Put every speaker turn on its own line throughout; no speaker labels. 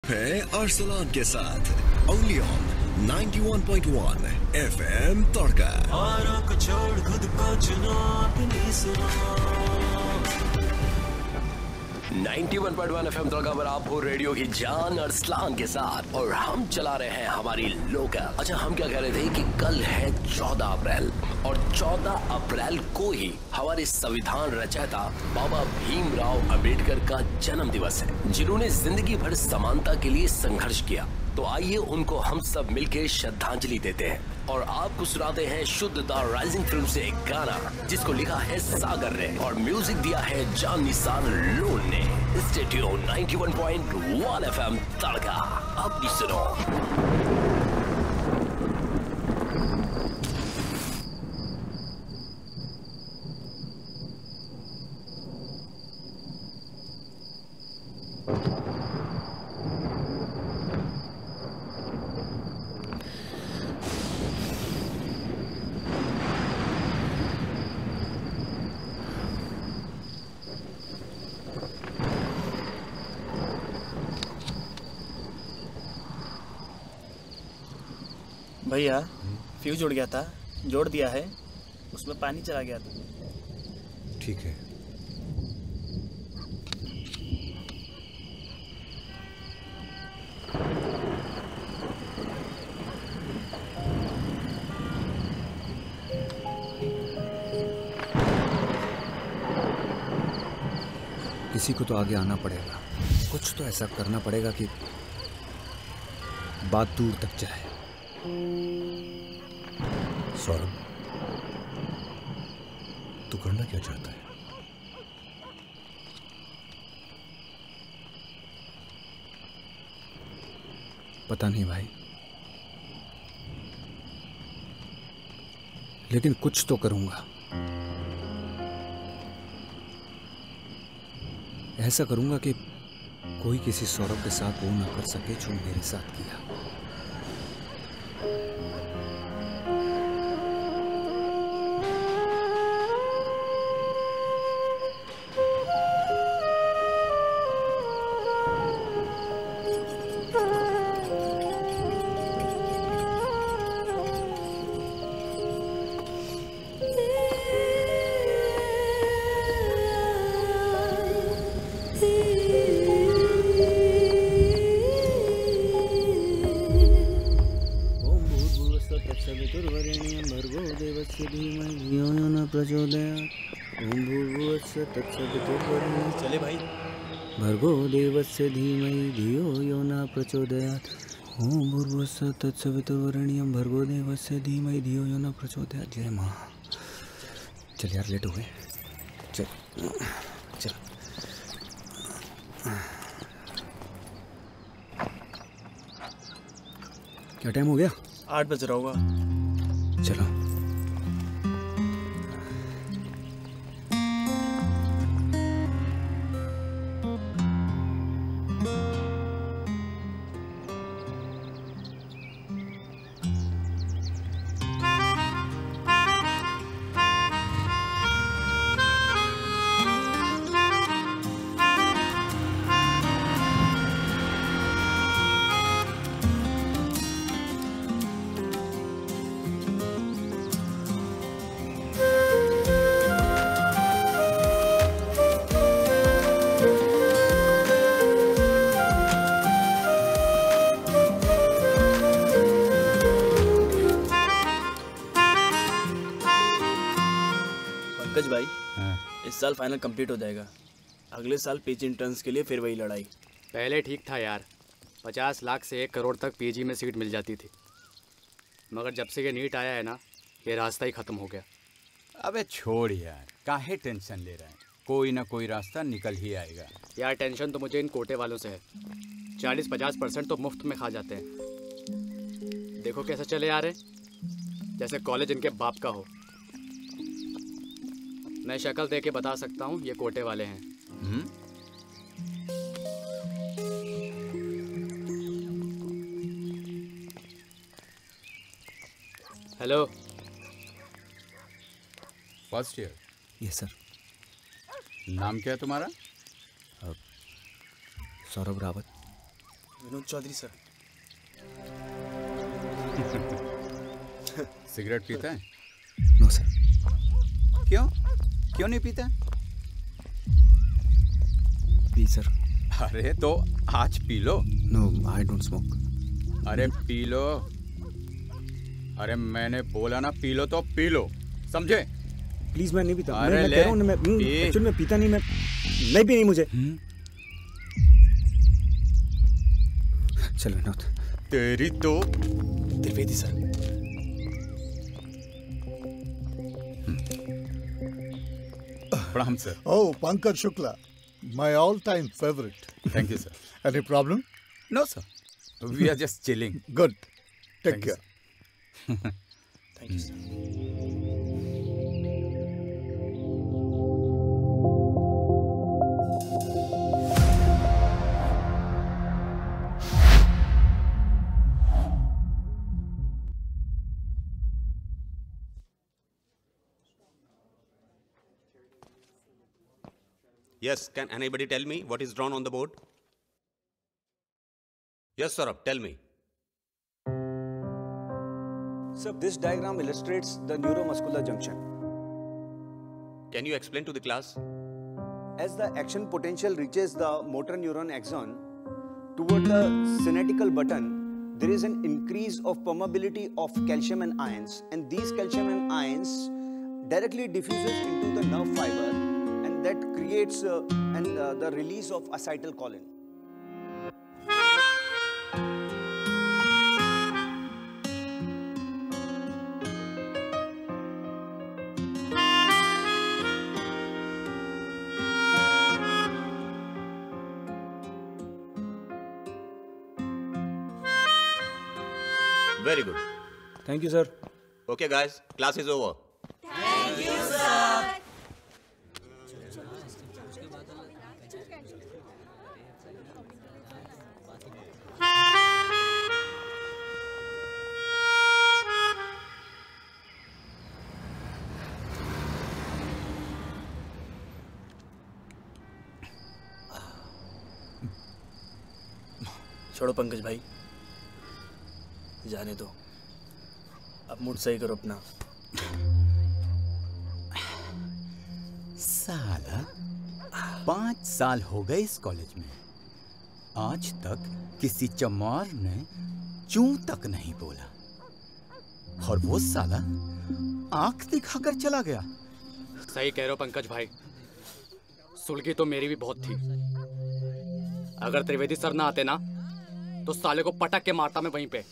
है अरसलान के साथ ओनली ऑन 91.1 FM तड़का।
औरों को छोड़ खुद को चुनो, अपनी सुनो।
91.1 FM तड़का पर आप हो रेडियो की जान अरसलान के साथ और हम चला रहे हैं हमारी लोकल। अच्छा, हम क्या कह रहे थे कि कल है 14 अप्रैल और 14 अप्रैल को ही हमारे संविधान रचयिता बाबा भीमराव अंबेडकर का जन्म दिवस है, जिन्होंने जिंदगी भर समानता के लिए संघर्ष किया। तो आइए उनको हम सब मिलकर श्रद्धांजलि देते हैं और आपको सुनाते हैं शुद्ध द राइजिंग फिल्म से एक गाना जिसको लिखा है सागर ने और म्यूजिक दिया है जान निसार लोन ने। स्टे ट्यून 91.1 FM तड़का, अब भी सुनो।
भैया फ्यूज उड़ गया था, जोड़ दिया है, उसमें पानी चला गया था।
ठीक है। किसी को तो आगे आना पड़ेगा, कुछ तो ऐसा करना पड़ेगा कि बात दूर तक जाए। सौरभ, तू करना क्या चाहता है? पता नहीं भाई, लेकिन कुछ तो करूंगा। ऐसा करूंगा कि कोई किसी सौरभ के साथ वो ना कर सके जो मेरे साथ किया।
चले भाई।
भर्गो देवस्य धीमहि धियो यो न प्रचोदयात्। ओम भूर्भुवस्सुः तत्सवितुर्वरेण्यं भर्गो देवस्य धीमहि धियो यो न प्रचोदयात्। जय माँ। चल यार, लेट हो गए। चल चल। क्या टाइम हो गया?
8 बज रहा होगा।
चलो।
भाई, इस साल फाइनल कंप्लीट हो जाएगा, अगले साल पीजी इंट्रेंस के लिए फिर वही लड़ाई।
पहले ठीक था यार, 50 लाख से 1 करोड़ तक पीजी में सीट मिल जाती थी, मगर जब से ये नीट आया है ना, ये रास्ता ही खत्म हो गया।
अबे छोड़ यार, काहे टेंशन ले रहा है, कोई ना कोई रास्ता निकल ही आएगा।
यार टेंशन तो मुझे इन कोटे वालों से है, 40-50% तो मुफ्त में खा जाते हैं। देखो कैसे चले आ रहे, जैसे कॉलेज इनके बाप का हो। मैं शक्ल दे के बता सकता हूँ ये कोटे वाले हैं। Hello.
First year?
Yes sir.
नाम क्या है तुम्हारा?
सौरभ रावत।
विनोद चौधरी सर।
सिगरेट पीता है?
No sir.
क्यों? क्यों नहीं पीता?
Please sir.
अरे तो आज पी लो।
No I don't smoke.
अरे पी लो। अरे मैंने बोला ना पी लो तो पी लो, समझे?
प्लीज मैं नहीं पीता।
अरे
मैं कह रहा हूँ मैं एक्चुअली मैं पीता नहीं, मैं नहीं पीनी मुझे। चल विनोद।
तेरी तो
त्रिवेदी सर।
प्रणाम sir.
Oh, Pankaj Shukla, my all-time favorite.
Thank you sir.
Any problem?
No sir, we are just chilling.
Good. Take
Thank you,
care.
Thank you sir.
Yes, can anybody tell me what is drawn on the board? Yes, Saurabh, tell me.
Sir, this diagram illustrates the neuromuscular junction.
Can you explain to the class?
As the action potential reaches the motor neuron axon toward the synaptical button, there is an increase of permeability of calcium and ions, and these calcium and ions directly diffuses into the nerve fiber, and that creates the release of acetylcholine.
Very good.
Thank you, sir.
Okay, guys, class is over.
Thank you, sir.
छोड़ो पंकज भाई, जाने दो। अब mood सही करो अपना।
साला 5 साल हो गए इस कॉलेज में, आज तक किसी चमार ने चूं तक नहीं बोला, और वो साला आंख दिखाकर चला गया।
सही कह रहे हो पंकज भाई, सुलगी तो मेरी भी बहुत थी। अगर त्रिवेदी सर ना आते ना तो साले को पटक के मारता मैं वहीं पे।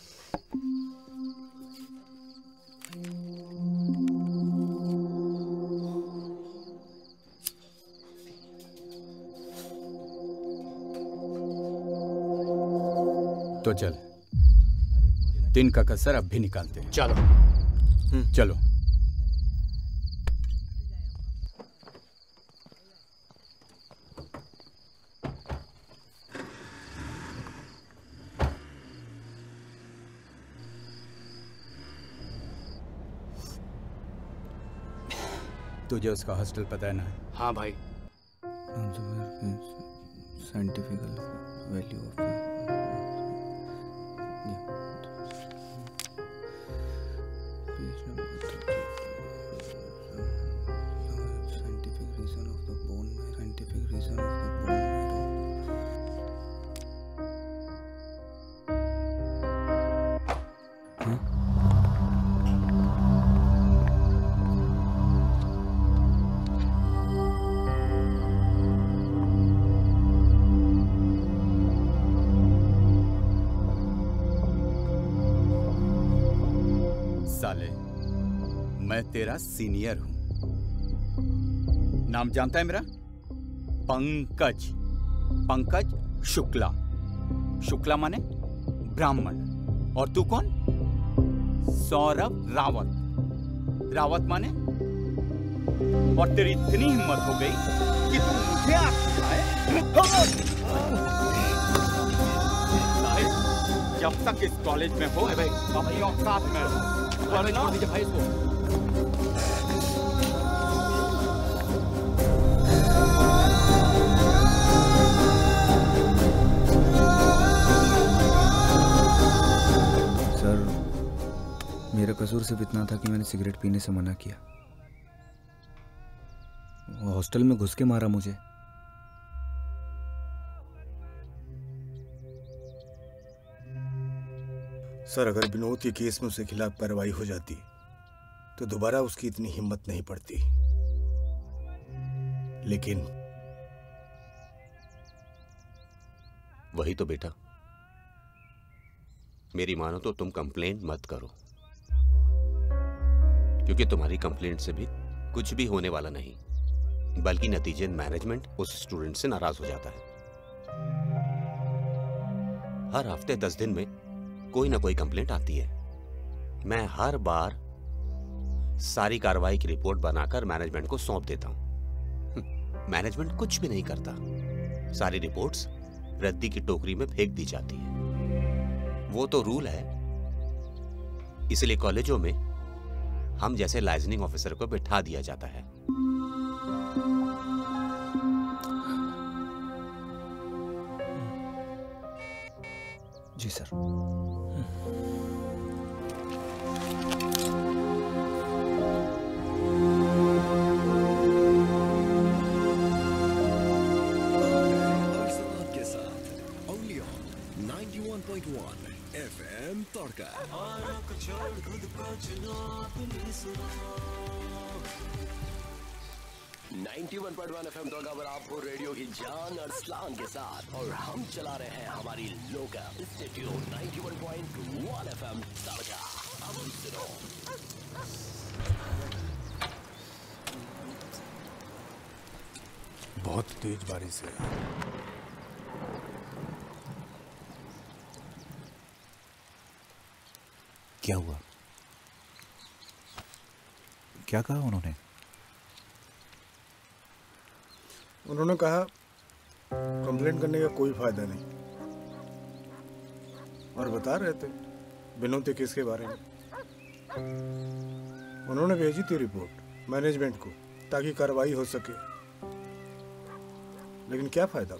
तो चल, दिन का कसर अब भी निकालते हैं।
चलो।
चलो। तुझे उसका हॉस्टल पता है ना?
हाँ भाई।
Scientific value of scientific reason of the bone marrow. Scientific reason of the bone marrow.
साले, मैं तेरा सीनियर हूं। नाम जानता है मेरा? पंकज। पंकज शुक्ला। शुक्ला माने ब्राह्मण। और तू कौन? सौरभ रावत। रावत माने? और तेरी इतनी हिम्मत हो गई कि तू मुझे आग सिखाए? जब तक इस कॉलेज में हो भाई, अपनी औकात में रहो। छोड़ दीजिए भाई इसको।
कसूर सिर्फ इतना था कि मैंने सिगरेट पीने से मना किया। वो हॉस्टल में घुस के मारा मुझे।
सर, अगर विनोद के केस में उसके खिलाफ कार्रवाई हो जाती तो दोबारा उसकी इतनी हिम्मत नहीं पड़ती, लेकिन
वही तो बेटा, मेरी मानो तो तुम कंप्लेंट मत करो, क्योंकि तुम्हारी कंप्लेंट से भी कुछ भी होने वाला नहीं, बल्कि नतीजे मैनेजमेंट उस स्टूडेंट से नाराज हो जाता है। हर हफ्ते 10 दिन में कोई ना कोई कंप्लेंट आती है। मैं हर बार सारी कार्रवाई की रिपोर्ट बनाकर मैनेजमेंट को सौंप देता हूं। मैनेजमेंट कुछ भी नहीं करता, सारी रिपोर्ट्स रद्दी की टोकरी में फेंक दी जाती है। वो तो रूल है, इसलिए कॉलेजों में हम जैसे लाइजनिंग ऑफिसर को बिठा दिया जाता है।
जी सर।
के साथ only on 91.1 FM तड़का।
औरों को छोड़ खुद को चुनो, अपनी सुनो।
91.1 FM तड़का पर आपको रेडियो की जान अरसलान के साथ, और हम चला रहे हैं हमारी लोकल इंस्टीट्यूट 91.1 FM तड़का। अब सुनो।
बहुत तेज बारिश है।
क्या हुआ? क्या कहा उन्होंने?
उन्होंने कहा कंप्लेंट करने का कोई फायदा नहीं, और बता रहे थे विनोद के केस के बारे में। उन्होंने भेजी थी रिपोर्ट मैनेजमेंट को ताकि कार्रवाई हो सके, लेकिन क्या फायदा,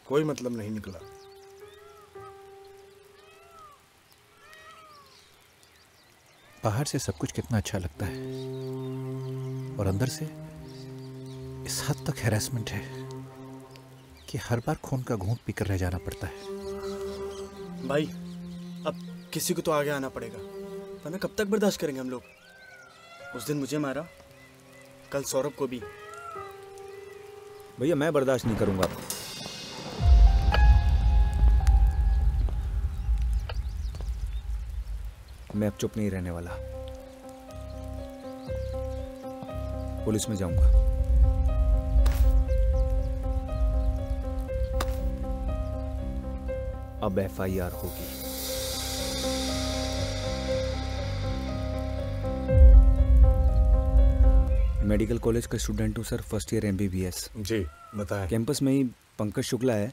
कोई मतलब नहीं निकला।
बाहर से सब कुछ कितना अच्छा लगता है, और अंदर से इस हद तक हैरेसमेंट है कि हर बार खून का घूंट पीकर रह जाना पड़ता है।
भाई, अब किसी को तो आगे आना पड़ेगा, वरना कब तक बर्दाश्त करेंगे हम लोग। उस दिन मुझे मारा, कल सौरभ को भी।
भैया मैं बर्दाश्त नहीं करूंगा। मैं अब चुप नहीं रहने वाला, पुलिस में जाऊंगा। अब FIR होगी। मेडिकल कॉलेज का स्टूडेंट हूँ सर, फर्स्ट ईयर MBBS।
जी बताएं।
कैंपस में ही पंकज शुक्ला है,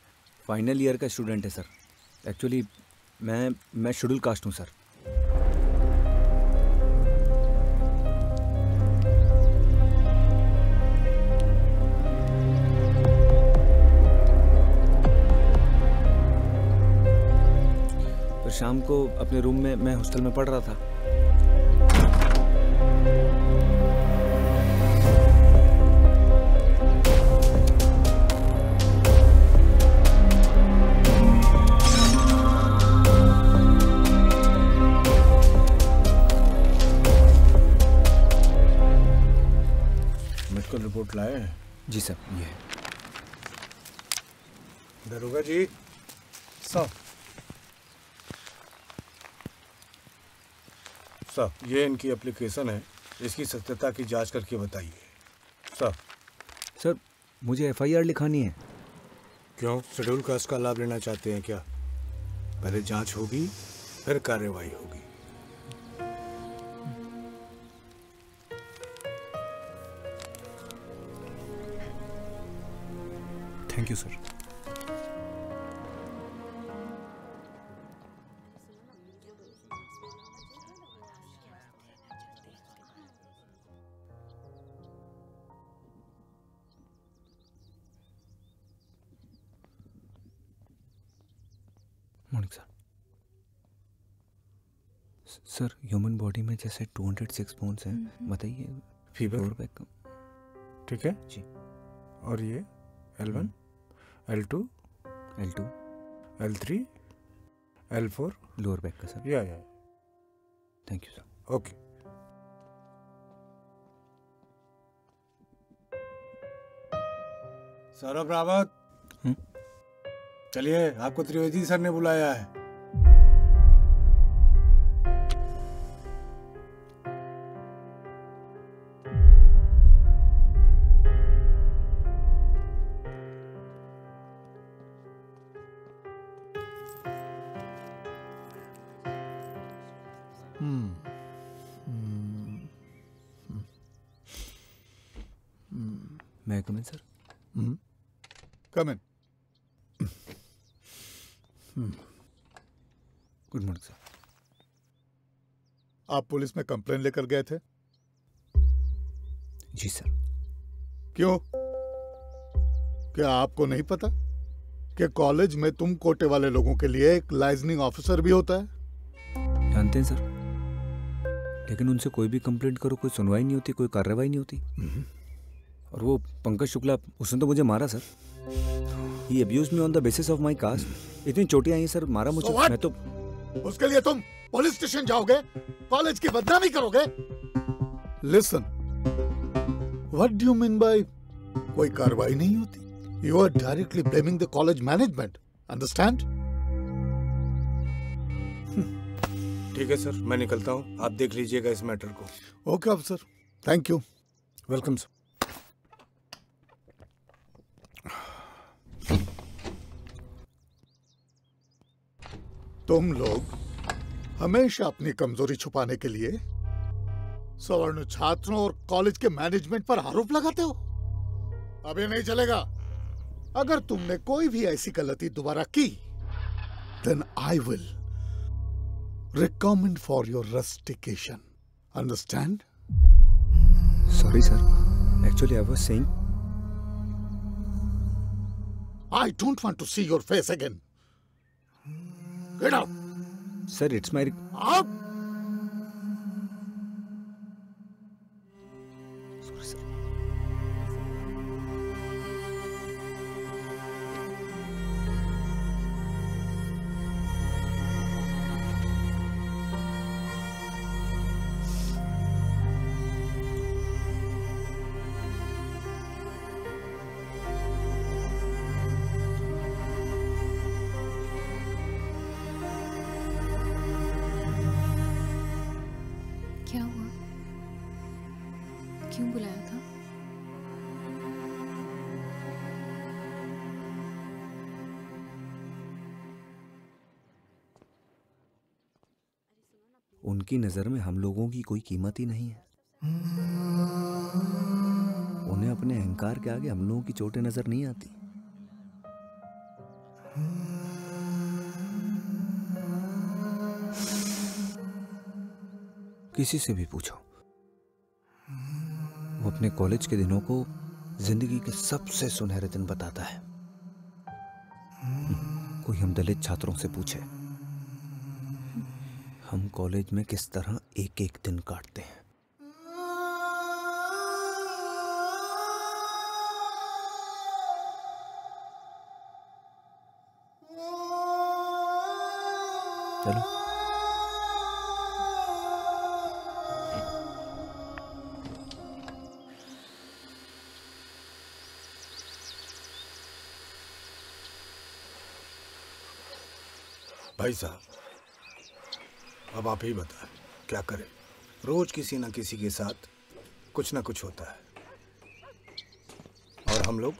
फाइनल ईयर का स्टूडेंट है सर। एक्चुअली मैं शेड्यूल कास्ट हूँ सर। तो शाम को अपने रूम में मैं हॉस्टल में पढ़ रहा था।
रिपोर्ट लाए हैं?
जी सर, ये है।
दरोगा जी, सर ये इनकी एप्लीकेशन है, इसकी सत्यता की जांच करके बताइए।
सर मुझे FIR लिखानी है।
क्यों, शेड्यूल कास्ट का लाभ लेना चाहते हैं क्या? पहले जांच होगी, फिर कार्रवाई होगी।
Thank you sir.
Morning sir. Sir human body में जैसे 206 बोन्स हैं, बताइए।
फीवर
लोअर बैक का।
ठीक है
जी।
और ये L1, L2, L3, L4
lower back का सर।
या
thank you sir.
Okay. Saurabh Rawat, चलिए, आपको त्रिवेदी सर ने बुलाया है।
मैं come in sir?
Come in.
Good morning sir.
आप पुलिस में कंप्लेन लेकर गए थे?
जी सर।
क्यों? क्या आपको नहीं पता कि कॉलेज में तुम कोटे वाले लोगों के लिए एक लाइजनिंग ऑफिसर भी होता है?
जानते हैं सर, लेकिन उनसे कोई भी कंप्लेंट करो, कोई सुनवाई नहीं होती, कोई कार्रवाई नहीं होती। और वो पंकज शुक्ला, उसने तो मुझे मारा sir. He abused me on the basis of my caste. इतनी चोटियां आई सर, मारा मुझे। मैं तो
उसके लिए तुम पुलिस स्टेशन जाओगे, कॉलेज की बदनामी करोगे? Listen, what do you mean by कोई कार्रवाई नहीं होती? You are directly blaming the college management, understand?
ठीक है सर, मैं निकलता हूँ, आप देख लीजिएगा इस मैटर को।
Okay officer, thank you.
Welcome sir.
तुम लोग हमेशा अपनी कमजोरी छुपाने के लिए सवर्ण छात्रों और कॉलेज के मैनेजमेंट पर आरोप लगाते हो। अब ये नहीं चलेगा। अगर तुमने कोई भी ऐसी गलती दोबारा की, then I will recommend for your rustication. Understand?
Sorry sir. Actually I was saying.
I don't want to see your face again. Get out.
Sir, it's my.
Out.
Sorry sir.
क्या हुआ? क्यों बुलाया था?
उनकी नजर में हम लोगों की कोई कीमत ही नहीं है। उन्हें अपने अहंकार के आगे हम लोगों की चोटें नजर नहीं आती। किसी से भी पूछो, वो अपने कॉलेज के दिनों को जिंदगी के सबसे सुनहरे दिन बताता है। कोई हम दलित छात्रों से पूछे हम कॉलेज में किस तरह एक एक दिन काटते हैं। चलो
भाई साहब, अब आप ही बताएं क्या करें। रोज किसी न किसी के साथ कुछ ना कुछ होता है और हम लोग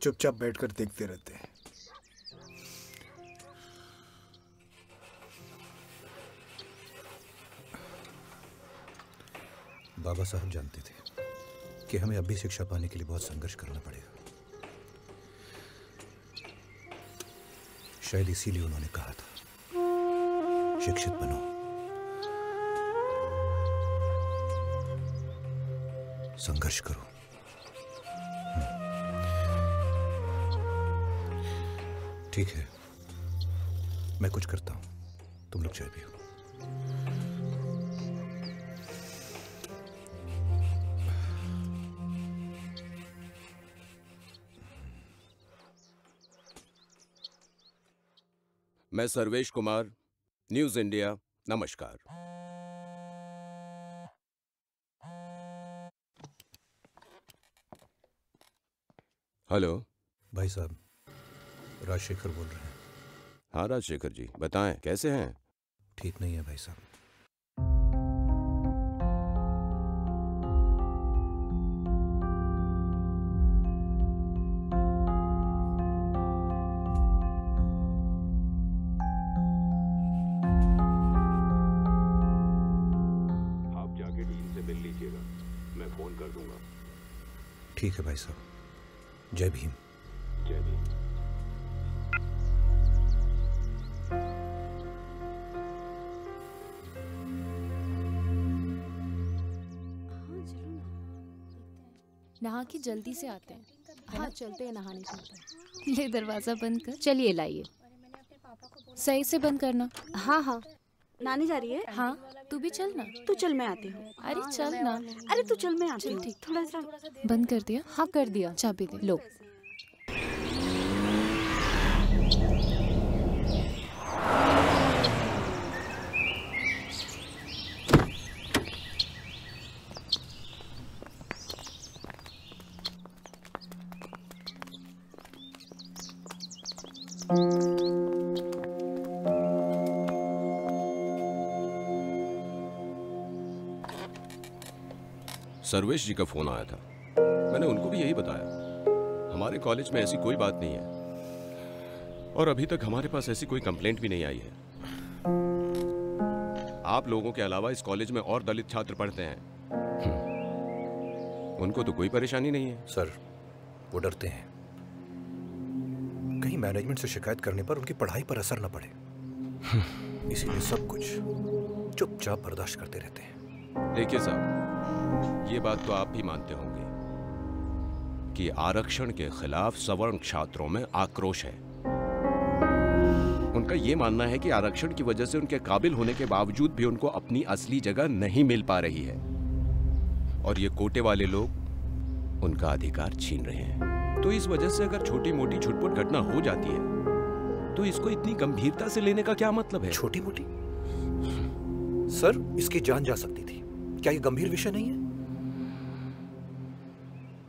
चुपचाप बैठकर देखते रहते हैं।
बाबा साहब जानते थे कि हमें अब भी शिक्षा पाने के लिए बहुत संघर्ष करना पड़ेगा। शायद इसीलिए उन्होंने कहा था, शिक्षित बनो, संघर्ष करो। ठीक है, मैं कुछ करता हूं, तुम लोग चाय पियो।
मैं सर्वेश कुमार, न्यूज इंडिया, नमस्कार। हेलो
भाई साहब, राजशेखर बोल रहे हैं।
हाँ राजशेखर जी, बताएं कैसे हैं?
ठीक नहीं है भाई साहब।
आप जाके टीम से मिल लीजिएगा, मैं फोन कर दूंगा।
ठीक है भाई साहब। जय भीम।
जय भीम।
नहा के जल्दी से आते हैं।
हाँ चलते हैं, नहाने चलते हैं।
ले दरवाजा बंद कर।
चलिए लाइए।
सही से बंद करना।
हाँ हाँ। नानी जा रही है?
हाँ तू भी चल ना।
तू चल, मैं आती हूँ।
अरे चल ना।
अरे तू चल, मैं आती हूँ।
ठीक।
थोड़ा सा
बंद कर दिया?
हाँ कर दिया।
चाबी दे।
लो।
सर्वेश जी का फोन आया था, मैंने उनको भी यही बताया। हमारे कॉलेज में ऐसी कोई बात नहीं है और अभी तक हमारे पास ऐसी कोई कंप्लेंट भी नहीं आई है। आप लोगों के अलावा इस कॉलेज में और दलित छात्र पढ़ते हैं, उनको तो कोई परेशानी नहीं है।
सर, वो डरते हैं कहीं मैनेजमेंट से शिकायत करने पर उनकी पढ़ाई पर असर न पड़े, इसीलिए सब कुछ चुपचाप बर्दाश्त करते रहते हैं।
देखिए साहब, ये बात तो आप भी मानते होंगे कि आरक्षण के खिलाफ सवर्ण छात्रों में आक्रोश है। उनका ये मानना है कि आरक्षण की वजह से उनके काबिल होने के बावजूद भी उनको अपनी असली जगह नहीं मिल पा रही है और ये कोटे वाले लोग उनका अधिकार छीन रहे हैं। तो इस वजह से अगर छोटी मोटी छुटपुट घटना हो जाती है तो इसको इतनी गंभीरता से लेने का क्या मतलब है?
छोटी मोटी? सर, इसकी जान जा सकती थी। क्या ये गंभीर विषय नहीं है?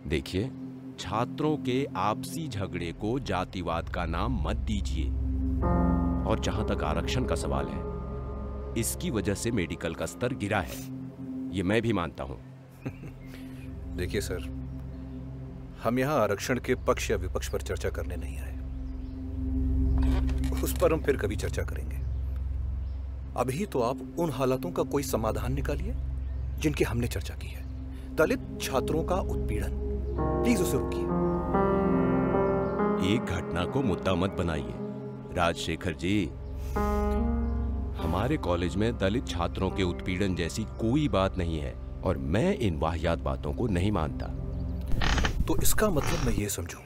देखिए, छात्रों के आपसी झगड़े को जातिवाद का नाम मत दीजिए। और जहां तक आरक्षण का सवाल है, इसकी वजह से मेडिकल का स्तर गिरा है, ये मैं भी मानता हूं।
देखिए सर, हम यहां आरक्षण के पक्ष या विपक्ष पर चर्चा करने नहीं आए। उस पर हम फिर कभी चर्चा करेंगे। अभी तो आप उन हालातों का कोई समाधान निकालिए जिनकी हमने चर्चा की है। दलित छात्रों का उत्पीड़न, प्लीज उसे रोकिए।
एक घटना को मुद्दा मत बनाइए राजशेखर जी। हमारे कॉलेज में दलित छात्रों के उत्पीड़न जैसी कोई बात नहीं है और मैं इन वाहियात बातों को नहीं मानता।
तो इसका मतलब मैं ये समझूं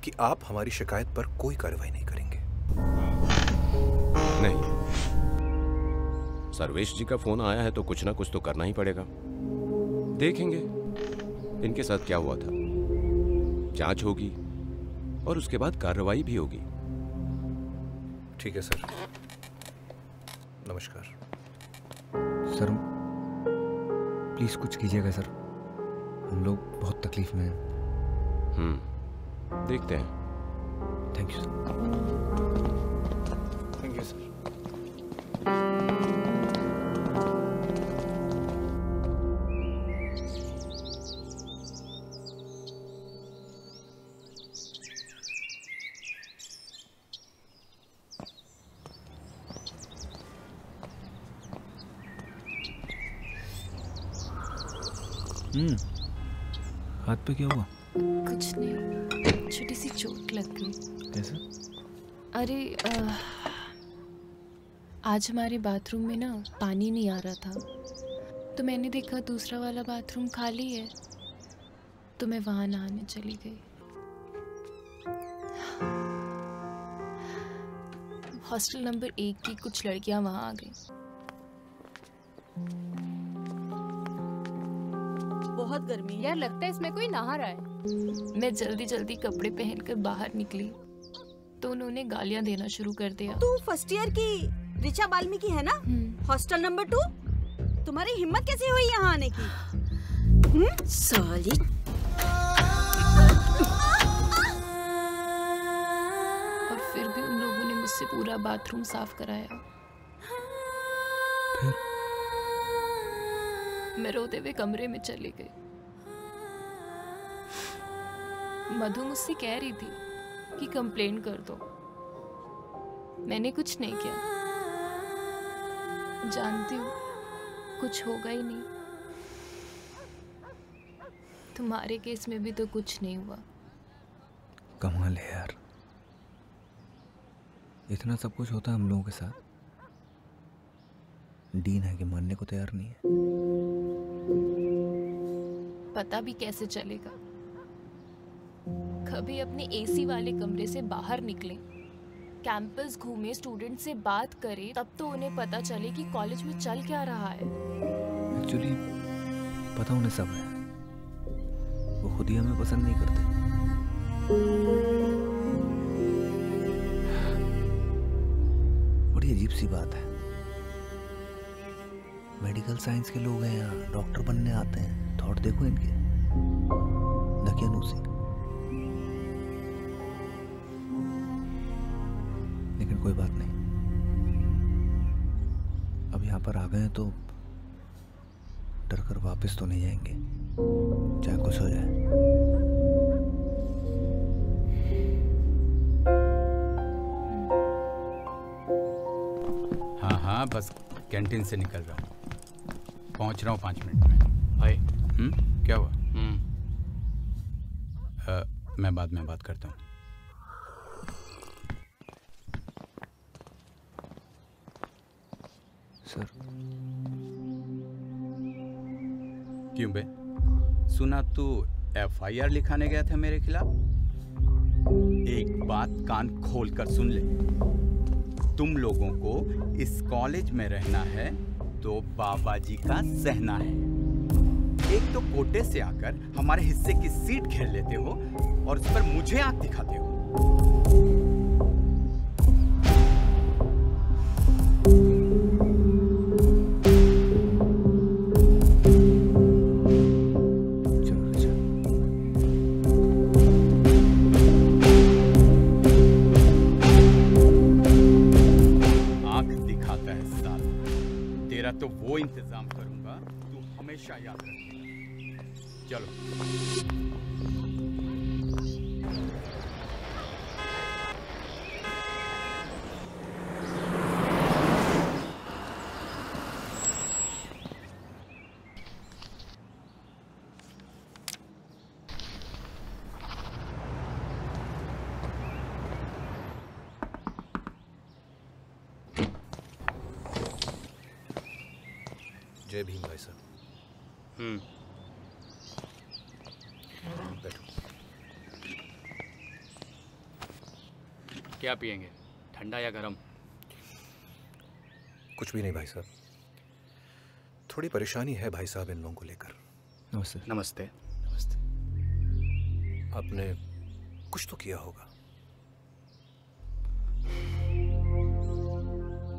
कि आप हमारी शिकायत पर कोई कार्रवाई नहीं करेंगे?
नहीं, सर्वेश जी का फोन आया है तो कुछ ना कुछ तो करना ही पड़ेगा। देखेंगे इनके साथ क्या हुआ था, जांच होगी और उसके बाद कार्रवाई भी होगी।
ठीक है सर, नमस्कार।
सर प्लीज कुछ कीजिएगा सर, हम लोग बहुत तकलीफ में हैं।
देखते हैं।
Thank you sir.
Thank you sir.
हाथ पे क्या हुआ?
कुछ नहीं, छोटी सी चोट लग गई।
कैसे?
अरे आज हमारे बाथरूम में ना पानी नहीं आ रहा था, तो मैंने देखा दूसरा वाला बाथरूम खाली है, तो मैं वहां नहाने चली गई। हॉस्टल नंबर 1 की कुछ लड़कियां वहां आ गई,
बहुत गर्मी है
यार, लगता है इसमें कोई नहा रहा है। मैं जल्दी जल्दी कपड़े पहनकर बाहर निकली तो उन्होंने गालियां देना शुरू कर दिया।
तू फर्स्ट ईयर की ऋचा बाल्मीकि है ना? Hostel number 2। तुम्हारी हिम्मत कैसे हुई यहाँ आने की? साली।
और फिर भी उन लोगों ने मुझसे पूरा बाथरूम साफ कराया। मैं रोते हुए कमरे में चली गई। मधु मुझसे कह रही थी कि कंप्लेन कर दो। मैंने कुछ नहीं किया। जानती हूँ कुछ होगा ही नहीं। तुम्हारे केस में भी तो कुछ नहीं हुआ।
कमाल है यार, इतना सब कुछ होता है हम लोगों के साथ, डीन है कि मानने को तैयार नहीं है।
पता भी कैसे चलेगा? कभी अपने एसी वाले कमरे से बाहर निकले, कैंपस घूमे, स्टूडेंट से बात करे, तब तो उन्हें पता चले कि कॉलेज में चल क्या रहा है।
एक्चुअली पता उन्हें सब है, वो खुद ही हमें पसंद नहीं करते। बड़ी अजीब सी बात है, मेडिकल साइंस के लोग हैं यहाँ, डॉक्टर बनने आते हैं, थॉट देखो इनके, दकियानूसी। लेकिन कोई बात नहीं, अब यहाँ पर आ गए तो डर कर वापस तो नहीं जाएंगे, चाहे कुछ हो जाए।
हाँ हाँ, बस कैंटीन से निकल रहा हूँ, पहुँच रहा हूँ 5 मिनट में।
भाई
क्या हुआ? मैं बाद में बात करता हूँ।
सर।
क्यों बे? सुना तू FIR लिखाने गया था मेरे खिलाफ? एक बात कान खोल कर सुन ले, तुम लोगों को इस कॉलेज में रहना है तो बाबा जी का सहना है। एक तो कोटे से आकर हमारे हिस्से की सीट घेर लेते हो और उस पर मुझे आंख दिखाते हो। आंख दिखाता है साला, तेरा तो वो इंतजाम करूंगा तू हमेशा याद रखेगा। चलो।
जय भीम भाई साहब। बैठो।
क्या पिएंगे, ठंडा या गरम?
कुछ भी नहीं भाई साहब, थोड़ी परेशानी है भाई साहब इन लोगों को लेकर।
नमस्ते।
नमस्ते।
नमस्ते। आपने कुछ तो किया होगा।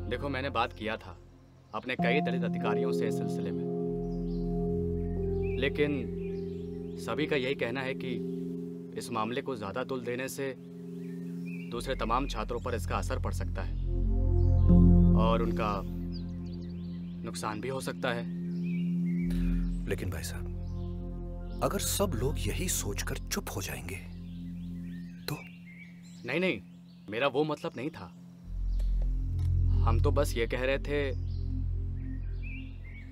देखो, मैंने बात किया था अपने कई दलित अधिकारियों से इस सिलसिले में, लेकिन सभी का यही कहना है कि इस मामले को ज्यादा तुल देने से दूसरे तमाम छात्रों पर इसका असर पड़ सकता है और उनका नुकसान भी हो सकता है।
लेकिन भाई साहब, अगर सब लोग यही सोचकर चुप हो जाएंगे तो?
नहीं, मेरा वो मतलब नहीं था। हम तो बस ये कह रहे थे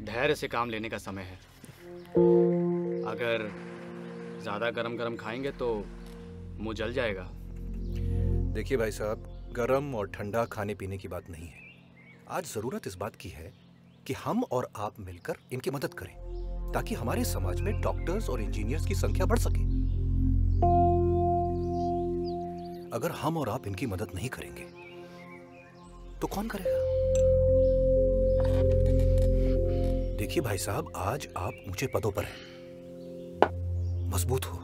धैर्य से काम लेने का समय है। अगर ज्यादा गरम गरम खाएंगे तो मुंह जल जाएगा।
देखिए भाई साहब, गरम और ठंडा खाने पीने की बात नहीं है। आज जरूरत इस बात की है कि हम और आप मिलकर इनकी मदद करें ताकि हमारे समाज में डॉक्टर्स और इंजीनियर्स की संख्या बढ़ सके। अगर हम और आप इनकी मदद नहीं करेंगे तो कौन करेगा? देखिए भाई साहब, आज आप ऊंचे पदों पर हैं, मजबूत हो।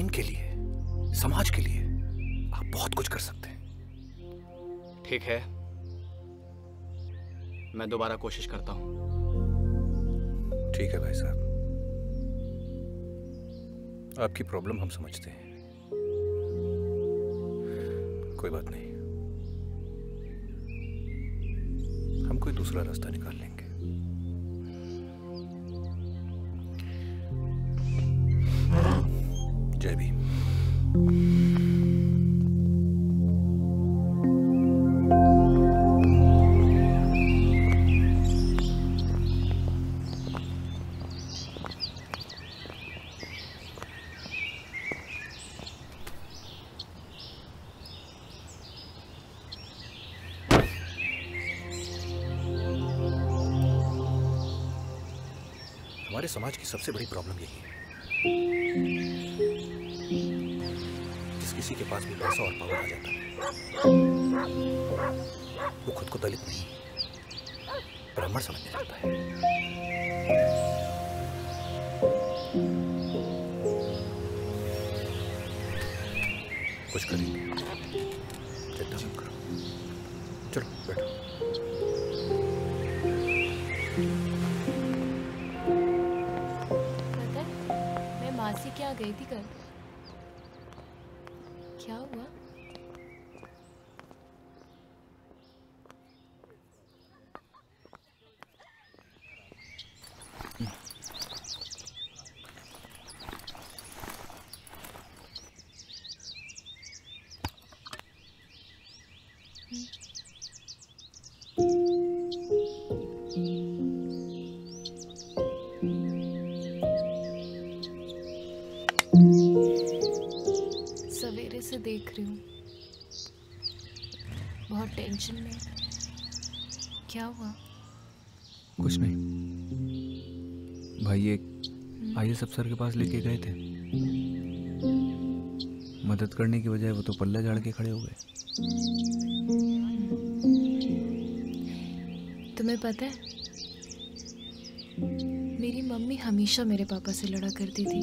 इनके लिए, समाज के लिए आप बहुत कुछ कर सकते हैं।
ठीक है, मैं दोबारा कोशिश करता हूं।
ठीक है भाई साहब, आपकी प्रॉब्लम हम समझते हैं, कोई बात नहीं, हम कोई दूसरा रास्ता निकाल लेंगे। जय भीम। हमारे समाज की सबसे बड़ी प्रॉब्लम यही है, जिस किसी के पास भी पैसा और पावर आ जाता है वो खुद को दलित नहीं ब्राह्मण समझने लगता है। कुछ करेंगे, चिंता मत करो, चलो बैठो।
मासी क्या गई थी कल? क्या हुआ? सवेरे से देख रही हूँ, बहुत टेंशन में। क्या हुआ?
कुछ नहीं भाई, एक IAS अफसर के पास लेके गए थे, मदद करने की बजाय वो तो पल्ला झाड़ के खड़े हो गए।
तुम्हें पता है, मेरी मम्मी हमेशा मेरे पापा से लड़ा करती थी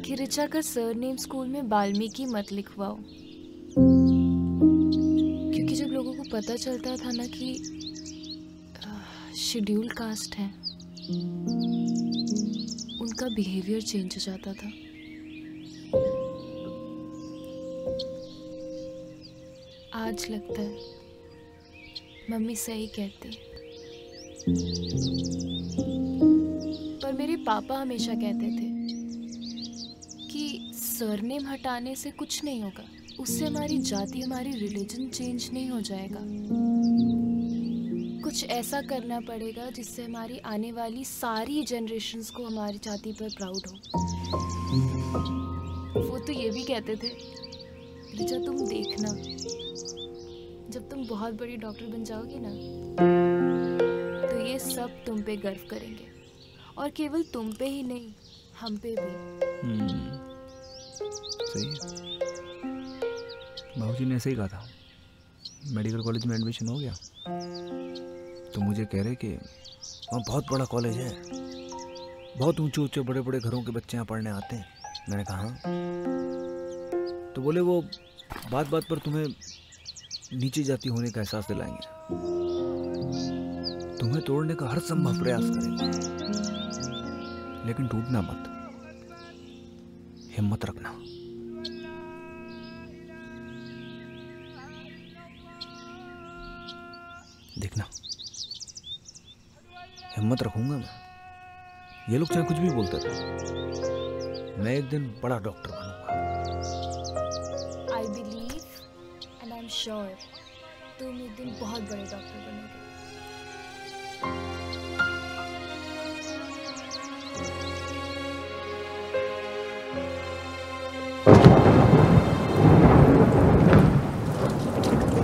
कि ऋचा का सरनेम स्कूल में वाल्मीकि मत लिखवाओ, क्योंकि जब लोगों को पता चलता था ना कि शेड्यूल कास्ट है, उनका बिहेवियर चेंज हो जाता था। आज लगता है मम्मी सही कहती है, पर मेरे पापा हमेशा कहते थे कि सरनेम हटाने से कुछ नहीं होगा, उससे हमारी जाति, हमारी रिलीजन चेंज नहीं हो जाएगा। कुछ ऐसा करना पड़ेगा जिससे हमारी आने वाली सारी जनरेशन्स को हमारी जाति पर प्राउड हो। वो तो ये भी कहते थे, ऋचा तुम देखना, जब तुम बहुत बड़ी डॉक्टर बन जाओगी ना, तो ये सब तुम पे गर्व करेंगे, और केवल तुम पे ही नहीं, हम पे भी।
सही है, बाबूजी ने ऐसे ही कहा था। मेडिकल कॉलेज में एडमिशन हो गया तो मुझे कह रहे कि वहाँ बहुत बड़ा कॉलेज है, बहुत ऊंचे ऊंचे बड़े बड़े घरों के बच्चे यहाँ पढ़ने आते हैं। मैंने कहा हाँ, तो बोले वो बात बात पर तुम्हें नीची जाति होने का एहसास दिलाएंगे, तुम्हें तोड़ने का हर संभव प्रयास करेंगे, लेकिन टूटना मत, हिम्मत रखना। देखना, हिम्मत रखूंगा मैं। ये लोग चाहे कुछ भी बोलते थे, मैं एक दिन बड़ा डॉक्टर बनूंगा।
I believe and I'm sure तुम एक दिन बहुत बड़े डॉक्टर बनोगे।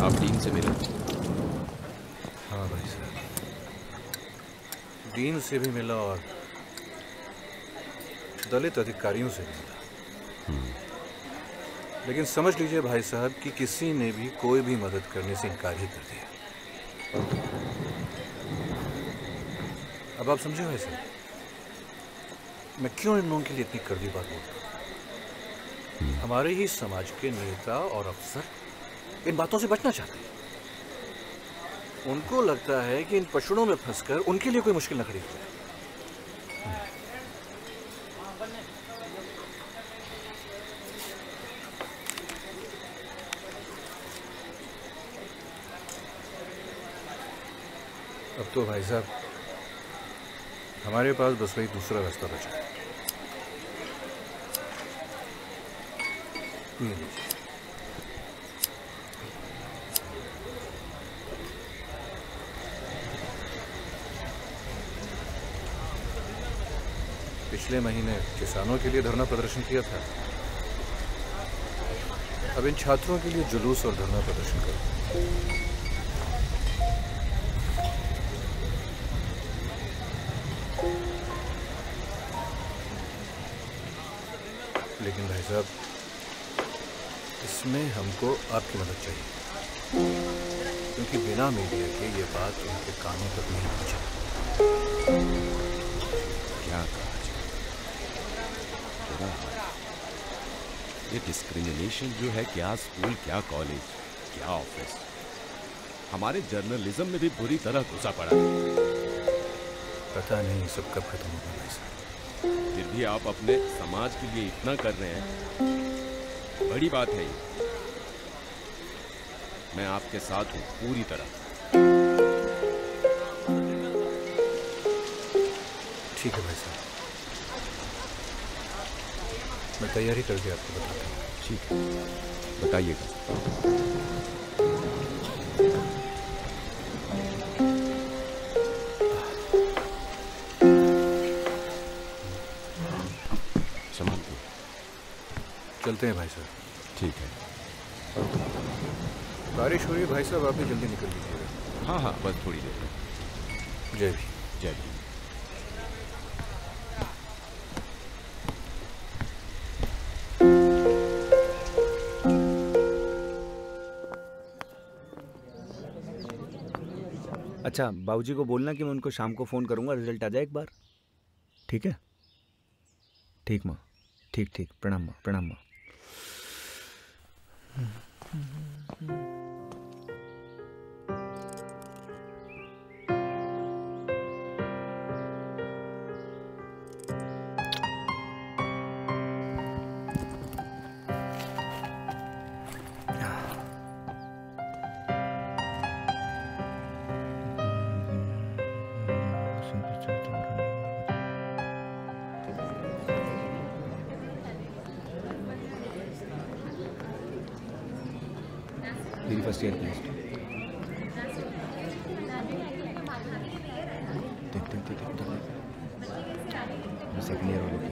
आप डीन से मिले?
हाँ भाई साहब, डीन से भी मिला और दलित अधिकारियों से भी मिला, लेकिन समझ लीजिए भाई साहब कि किसी ने भी कोई भी मदद करने से इनकार ही कर दिया। अब आप समझे वैसे मैं क्यों इन लोगों के लिए इतनी कड़वी बात बोलता हूँ? हमारे ही समाज के नेता और अफसर इन बातों से बचना चाहते हैं। उनको लगता है कि इन पशुओं में फंसकर उनके लिए कोई मुश्किल न खड़ी हो जाए। अब तो भाई साहब हमारे पास बस वही दूसरा रास्ता बचा है। ये लीजिए। पिछले महीने किसानों के लिए धरना प्रदर्शन किया था, अब इन छात्रों के लिए जुलूस और धरना प्रदर्शन करो। लेकिन भाई साहब इसमें हमको आपकी मदद चाहिए, क्योंकि बिना मीडिया के ये बात उनके कानों तक नहीं पहुंचा।
क्या कहा जाए? ये डिस्क्रिमिनेशन जो है, क्या स्कूल, क्या कॉलेज, क्या ऑफिस, हमारे जर्नलिज्म में भी बुरी तरह घुसा पड़ा है।
पता नहीं सब कब खत्म होगा भाई साहब।
फिर भी आप अपने समाज के लिए इतना कर रहे हैं, बड़ी बात है ये। मैं आपके साथ हूं पूरी तरह।
ठीक है भाई साहब, मैं तैयारी करके आपको बताता हूँ।
ठीक है, बताइएगा।
चलते हैं भाई साहब।
ठीक है।
बारिश हो रही है भाई साहब, आप भी जल्दी निकल लीजिएगा।
हाँ हाँ, बस थोड़ी देर में।
जय भीम।
जय भीम।
अच्छा, बाबूजी को बोलना कि मैं उनको शाम को फ़ोन करूंगा, रिजल्ट आ जाए एक बार। ठीक है? ठीक माँ, ठीक ठीक। प्रणाम माँ, प्रणाम माँ। मेरी फर्स्ट ईयर की सेकेंड ईयर वालों की।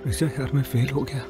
ऋचा यार मैं फेल हो गया।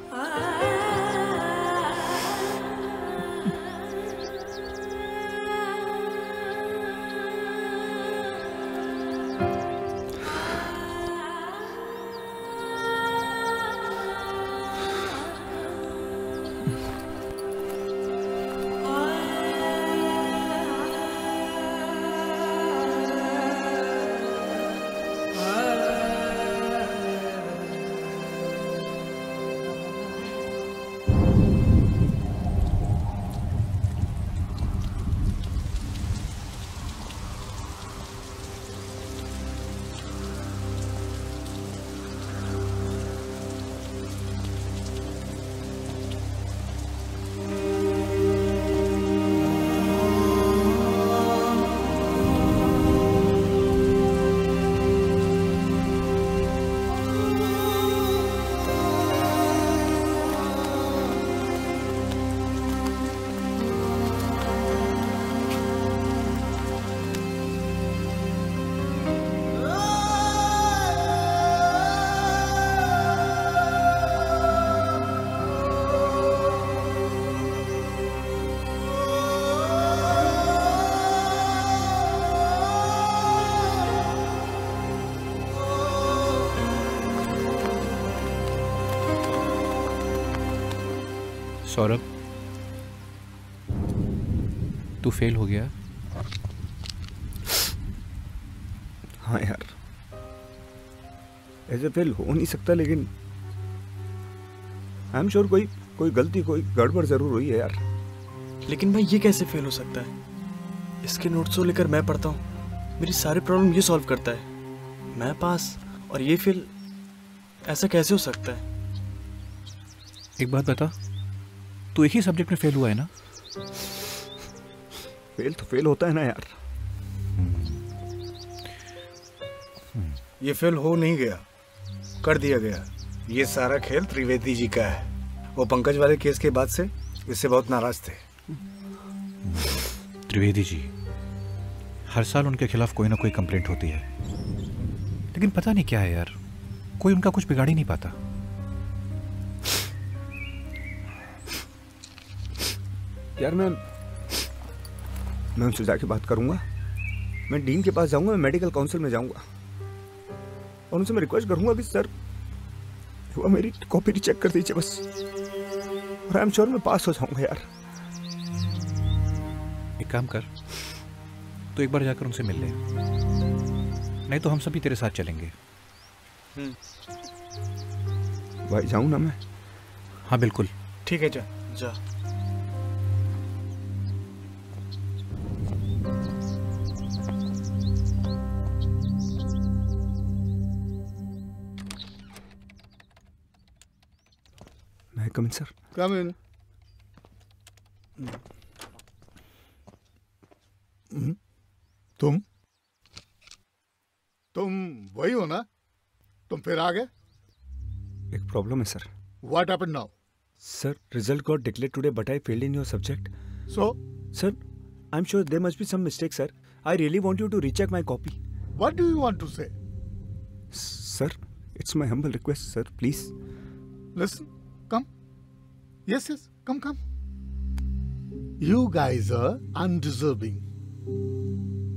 सौरभ, तू फेल हो गया।
हाँ यार, ऐसे फेल हो नहीं सकता, लेकिन आई एम श्योर कोई गलती, कोई गड़बड़ जरूर हुई है यार।
लेकिन भाई ये कैसे फेल हो सकता है? इसके नोट्स को लेकर मैं पढ़ता हूँ, मेरी सारी प्रॉब्लम ये सॉल्व करता है, मैं पास और ये फेल, ऐसा कैसे हो सकता है?
एक बात बता, तू एक ही सब्जेक्ट में फेल हुआ है ना?
फेल तो फेल होता है ना यार।
ये फेल हो नहीं गया, कर दिया गया। ये सारा खेल त्रिवेदी जी का है। वो पंकज वाले केस के बाद से इससे बहुत नाराज थे।
त्रिवेदी जी, हर साल उनके खिलाफ कोई ना कोई कंप्लेंट होती है, लेकिन पता नहीं क्या है यार, कोई उनका कुछ बिगाड़ ही नहीं पाता।
यार मैं उनसे जाके बात करूंगा, मैं डीन के पास जाऊंगा, मैं मेडिकल काउंसिल में जाऊंगा और उनसे मैं रिक्वेस्ट करूंगा कि सर वो मेरी कॉपी चेक कर दीजिए बस, और आई एम श्योर मैं पास हो जाऊंगा यार।
एक काम कर, तो एक बार जाकर उनसे मिल ले, नहीं तो हम सभी तेरे साथ चलेंगे।
भाई जाऊं ना मैं?
हाँ बिल्कुल।
ठीक है, जा जा।
Come in, sir.
Come in. तुम वही हो ना? तुम फिर आ गए?
एक प्रॉब्लम है sir.
What happened now?
Sir, result got declared today, but I failed in your subject.
So?
Sir, I'm sure there must be some mistake, sir. I really want you to recheck my copy.
What do you want to say?
Sir, it's my humble request, sir. Please.
Listen, come. Yes, come. You guys are undeserving.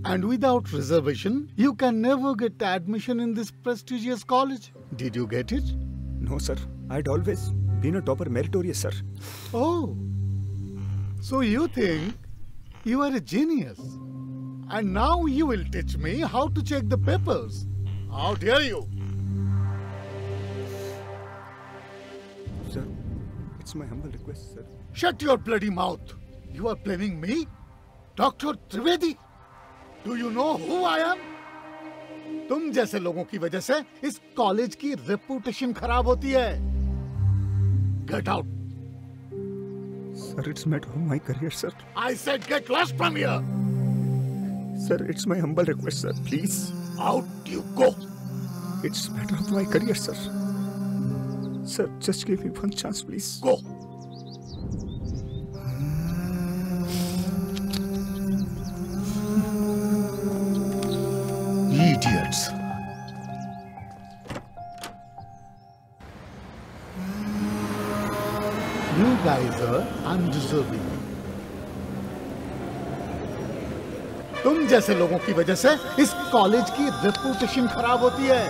And without reservation, you can never get admission in this prestigious college. Did you get it?
No, sir. I'd always been a topper, meritorious, sir.
Oh. So you think you are a genius. And now you will teach me how to check the papers. How dare you?
Sir, it's my humble request, sir.
Shut your bloody mouth. You are blaming me? Dr. Trivedi? Do you know who I am? तुम जैसे लोगों की वजह से इस college की reputation खराब होती है. Get out.
Sir, it's matter of my career, sir.
I said get lost from here.
Sir, it's my humble request, sir. Please.
Out you go.
It's matter of my career, sir. Sir, just give me one chance, please.
Go. Idiots. You guys are undeserving. तुम जैसे लोगों की वजह से इस college की reputation खराब होती है.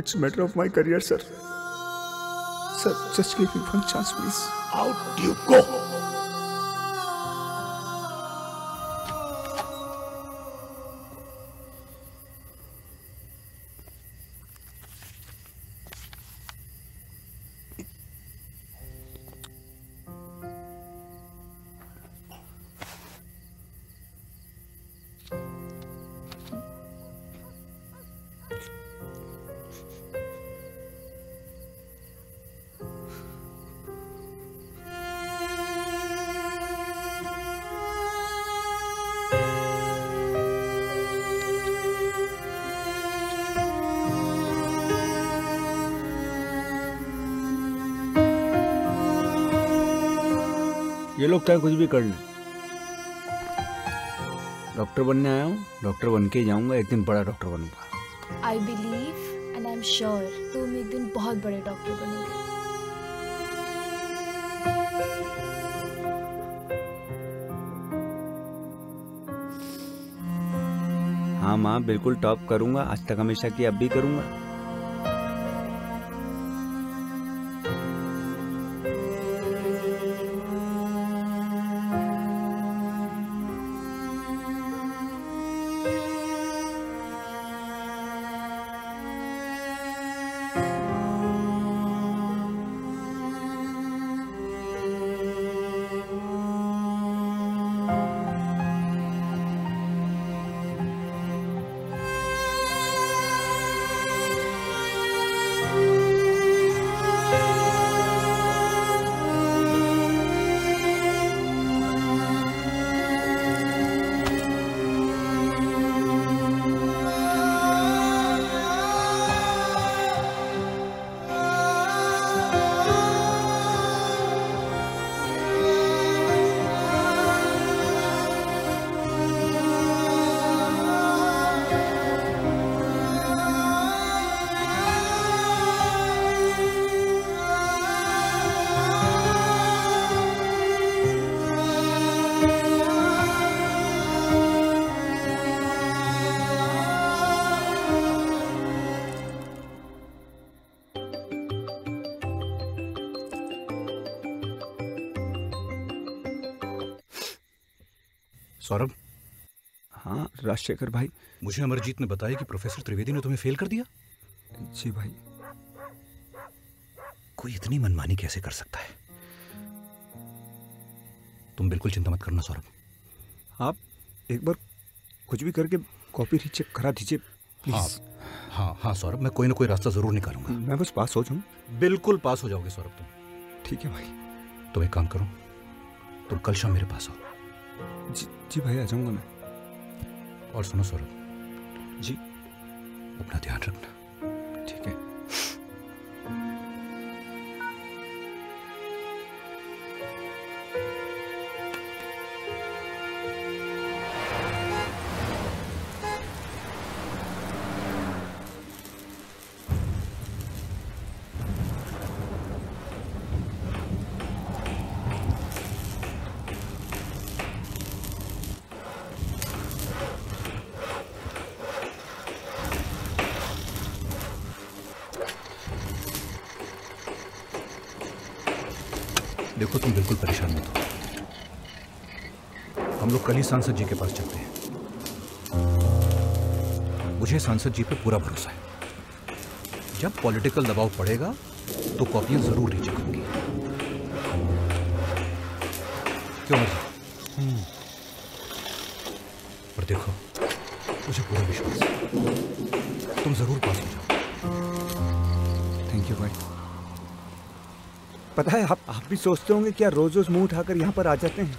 It's a matter of my career, sir. Sir, just give me one chance, please.
Out you go.
ये लोग क्या कुछ भी कर लें, डॉक्टर बनने आया हूँ, डॉक्टर बन के ही जाऊंगा, एक दिन बड़ा डॉक्टर बनूंगा.
I believe and I am sure तुम एक दिन बहुत बड़े डॉक्टर बनोगे.
हाँ माँ, बिल्कुल टॉप करूंगा. आज तक हमेशा की, अब भी करूंगा.
सौरभ।
हाँ राजशेखर भाई।
मुझे अमरजीत ने बताया कि प्रोफेसर त्रिवेदी ने तुम्हें फेल कर दिया।
जी भाई।
कोई इतनी मनमानी कैसे कर सकता है? तुम बिल्कुल चिंता मत करना सौरभ।
आप एक बार कुछ भी करके कॉपी रीचेक करा दीजिए प्लीज।
हाँ हाँ सौरभ, मैं कोई ना कोई रास्ता जरूर निकालूंगा।
मैं बस पास हो जाऊं।
बिल्कुल पास हो जाओगे सौरभ तुम।
ठीक है भाई।
तुम एक काम करो, तुम कल शाम मेरे पास आओ।
जी भाई आ जाऊंगा मैं।
और सुनो सौरभ
जी,
अपना ध्यान रखना।
ठीक है।
देखो तुम बिल्कुल परेशान मत हो, हम लोग कल ही सांसद जी के पास चलते हैं। मुझे सांसद जी पे पूरा भरोसा है। जब पॉलिटिकल दबाव पड़ेगा तो कॉपियां जरूर रीचेक होंगी। क्यों नहीं? पर देखो मुझे पूरा विश्वास है, तुम जरूर पास हो जाओ।
थैंक यू भाई। पता है आप भी सोचते होंगे क्या रोज रोज मुंह उठाकर यहाँ पर आ जाते हैं,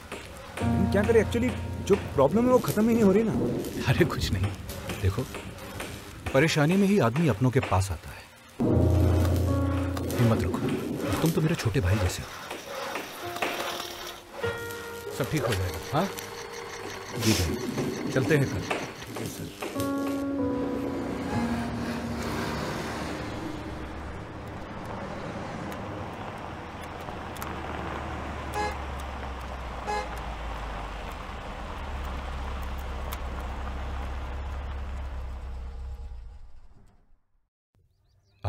क्या करें, एक्चुअली जो प्रॉब्लम है वो खत्म ही नहीं हो रही ना।
अरे कुछ नहीं, देखो परेशानी में ही आदमी अपनों के पास आता है। हिम्मत रखो, तुम तो मेरे छोटे भाई जैसे हो। सब ठीक हो जाएगा। हाँ जी भाई, चलते हैं कल। ठीक है सर।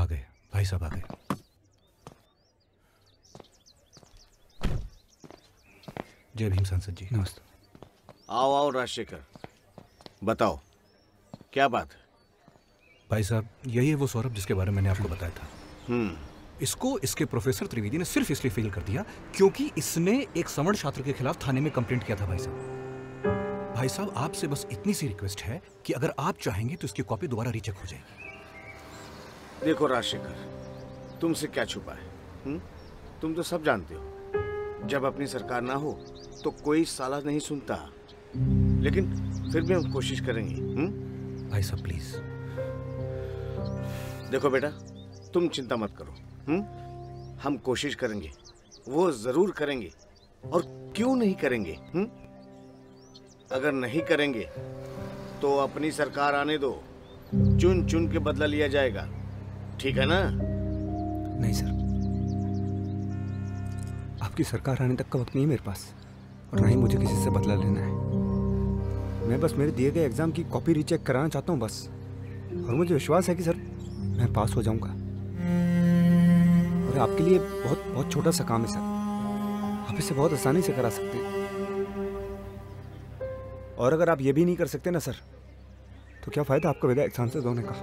आ गए भाई साहब, आ गए। जय भीम सांसद जी।
नमस्ते।
आओ आओ राजशेखर, बताओ क्या बात है?
भाई साहब यही है वो सौरभ जिसके बारे में मैंने आपको बताया था। इसको इसके प्रोफेसर त्रिवेदी ने सिर्फ इसलिए फेल कर दिया क्योंकि इसने एक सवर्ण छात्र के खिलाफ थाने में कंप्लेंट किया था। भाई साहब आपसे बस इतनी सी रिक्वेस्ट है कि अगर आप चाहेंगे तो इसकी कॉपी दोबारा रीचेक हो जाएगी।
देखो राजशेखर, तुमसे क्या छुपा है? तुम तो सब जानते हो, जब अपनी सरकार ना हो तो कोई साला नहीं सुनता, लेकिन फिर भी हम कोशिश करेंगे।
भाई साहब प्लीज।
देखो बेटा, तुम चिंता मत करो। हम कोशिश करेंगे, वो जरूर करेंगे। और क्यों नहीं करेंगे? अगर नहीं करेंगे तो अपनी सरकार आने दो, चुन चुन के बदला लिया जाएगा, ठीक है ना?
नहीं सर, आपकी सरकार आने तक का वक्त नहीं है मेरे पास, और ना ही मुझे किसी से बदला लेना है। मैं बस मेरे दिए गए एग्जाम की कॉपी रीचेक कराना चाहता हूँ बस, और मुझे विश्वास है कि सर मैं पास हो जाऊंगा। और आपके लिए बहुत बहुत छोटा सा काम है सर, आप इसे बहुत आसानी से करा सकते हैं। और अगर आप ये भी नहीं कर सकते ना सर, तो क्या फायदा आपका विधायक सांसद होने का?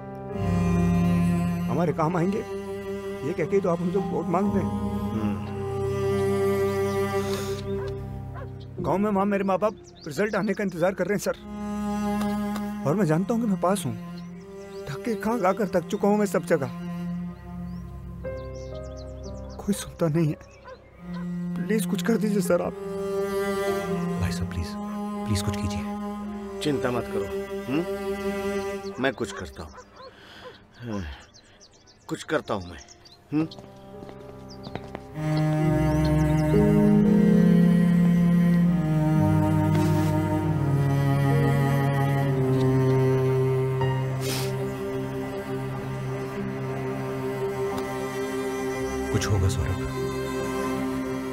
हमारे काम आएंगे ये कह के तो आप हमसे वोट मांगते हैं। गांव में वहां मेरे माँ बाप रिजल्ट आने का इंतजार कर रहे हैं सर, और मैं जानता हूं कि मैं पास हूं। धक्के खा खा कर थक चुका हूं मैं सब जगह, कोई सुनता नहीं है। प्लीज कुछ कर दीजिए सर आप।
भाई साहब प्लीज प्लीज कुछ कीजिए।
चिंता मत करो, मैं कुछ करता हूँ, कुछ करता हूँ मैं।
कुछ होगा सौरभ,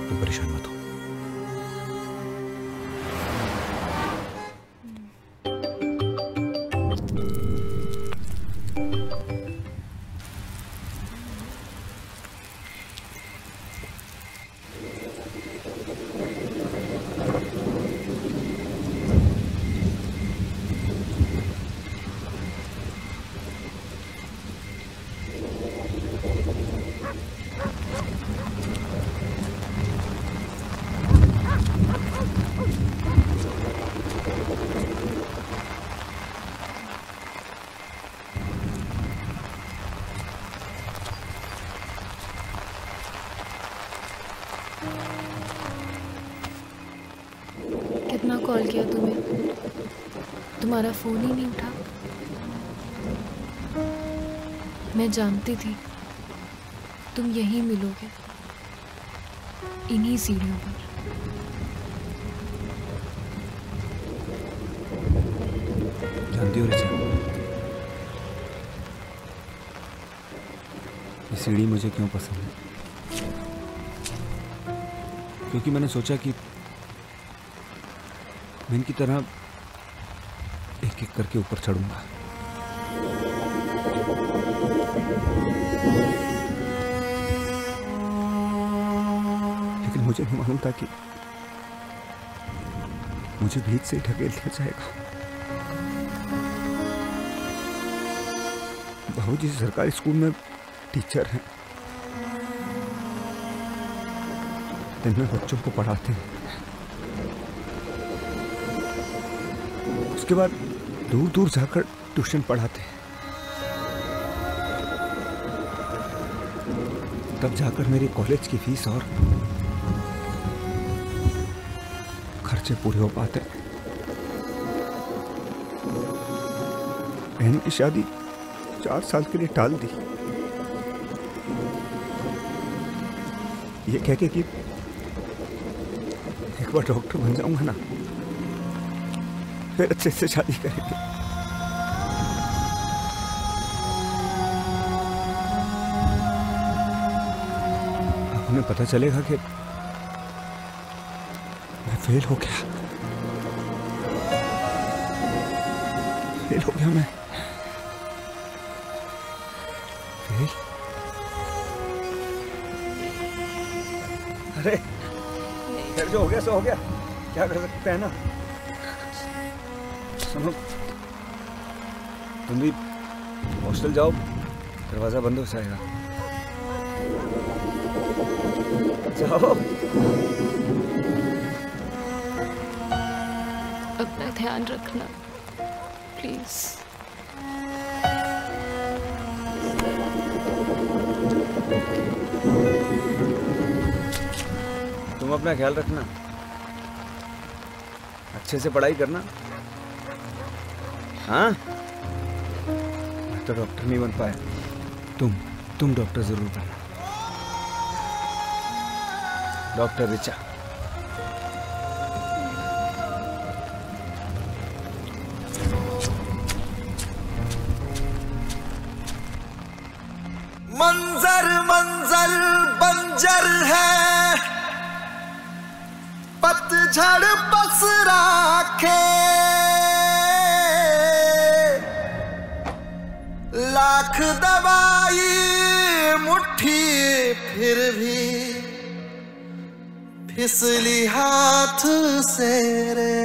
तुम परेशान मत हो।
कितना कॉल किया तुम्हें, तुम्हारा फोन ही नहीं उठा। मैं जानती थी तुम यहीं मिलोगे, इन्हीं सीढ़ियों पर।
जानती हो ऋचा, ये सीढ़ी मुझे क्यों पसंद है? क्योंकि मैंने सोचा कि मैं इनकी तरह एक एक करके ऊपर चढ़ूंगा। लेकिन मुझे नहीं मालूम था कि मुझे भीत से ढकेल दिया जाएगा। बाबूजी सरकारी स्कूल में टीचर हैं, दिन में बच्चों को पढ़ाते हैं, उसके बाद दूर दूर जाकर ट्यूशन पढ़ाते हैं, तब जाकर मेरी कॉलेज की फीस और खर्चे पूरे हो पाते। बहन की शादी 4 साल के लिए टाल दी, ये कह के कि एक बार डॉक्टर बन जाऊंगा ना, फिर अच्छे से शादी करेंगे। अब उन्हें पता चलेगा कि मैं फेल हो गया, फेल हो गया मैं, फेल। अरे फिर जो हो गया सो हो गया, क्या कर सकते हैं ना। सुनो, तुम भी हॉस्टल जाओ, दरवाजा बंद हो जाएगा। जाओ।
अपना ध्यान रखना प्लीज।
तुम अपना ख्याल रखना, अच्छे से पढ़ाई करना। हाँ, मैं तो डॉक्टर नहीं बन पाया, तुम डॉक्टर जरूर बनना। डॉक्टर ऋचा।
मंजर मंजर बंजर है, पतझड़ बस राखे, लाख दवाई मुट्ठी फिर भी फिसली हाथ से रे।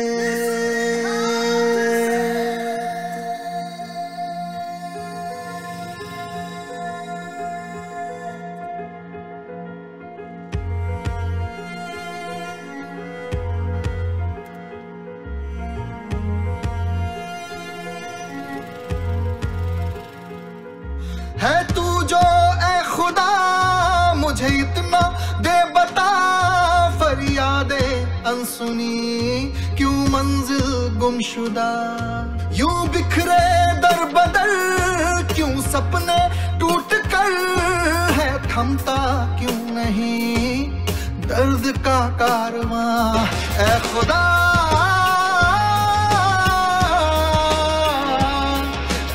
है तू जो ए खुदा मुझे इतना दे बता, फरियादे अनसुनी क्यों मंजिल गुमशुदा, यूं बिखरे दर बदर क्यों सपने टूट कर, है थमता क्यों नहीं दर्द का कारवां। ए खुदा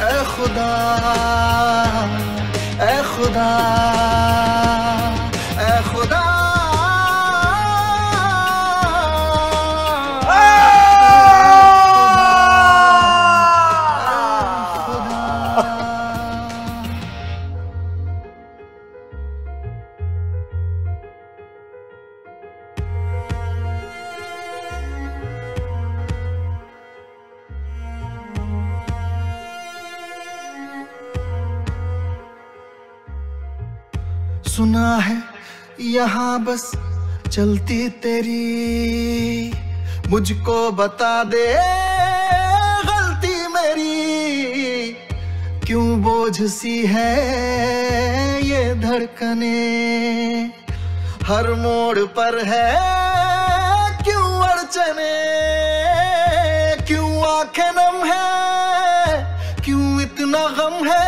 ए खुदा ए खुदा ए खुदा। सुना है यहाँ बस चलती तेरी, मुझको बता दे गलती मेरी, क्यों बोझ सी है ये धड़कने, हर मोड़ पर है क्यों अड़चने, क्यों आंखें नम है, क्यों इतना गम है,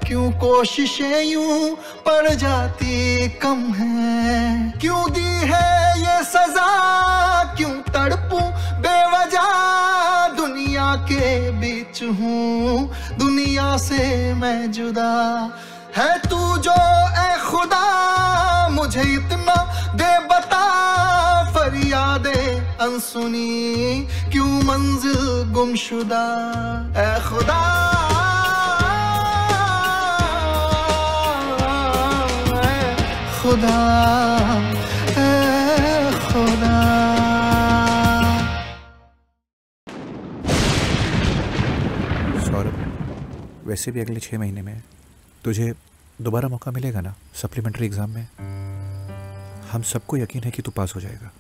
क्यों कोशिशें यूं पड़ जाती कम है, क्यों दी है ये सजा, क्यों तड़पूं बेवजह, दुनिया के बीच हूँ दुनिया से मैं जुदा। है तू जो ए खुदा मुझे इतना दे बता, फरियादे अनसुनी क्यों मंजिल गुमशुदा। ए खुदा खुदा ए खुदा।
सौरभ, वैसे भी अगले 6 महीने में तुझे दोबारा मौका मिलेगा ना सप्लीमेंट्री एग्जाम में। हम सबको यकीन है कि तू पास हो जाएगा।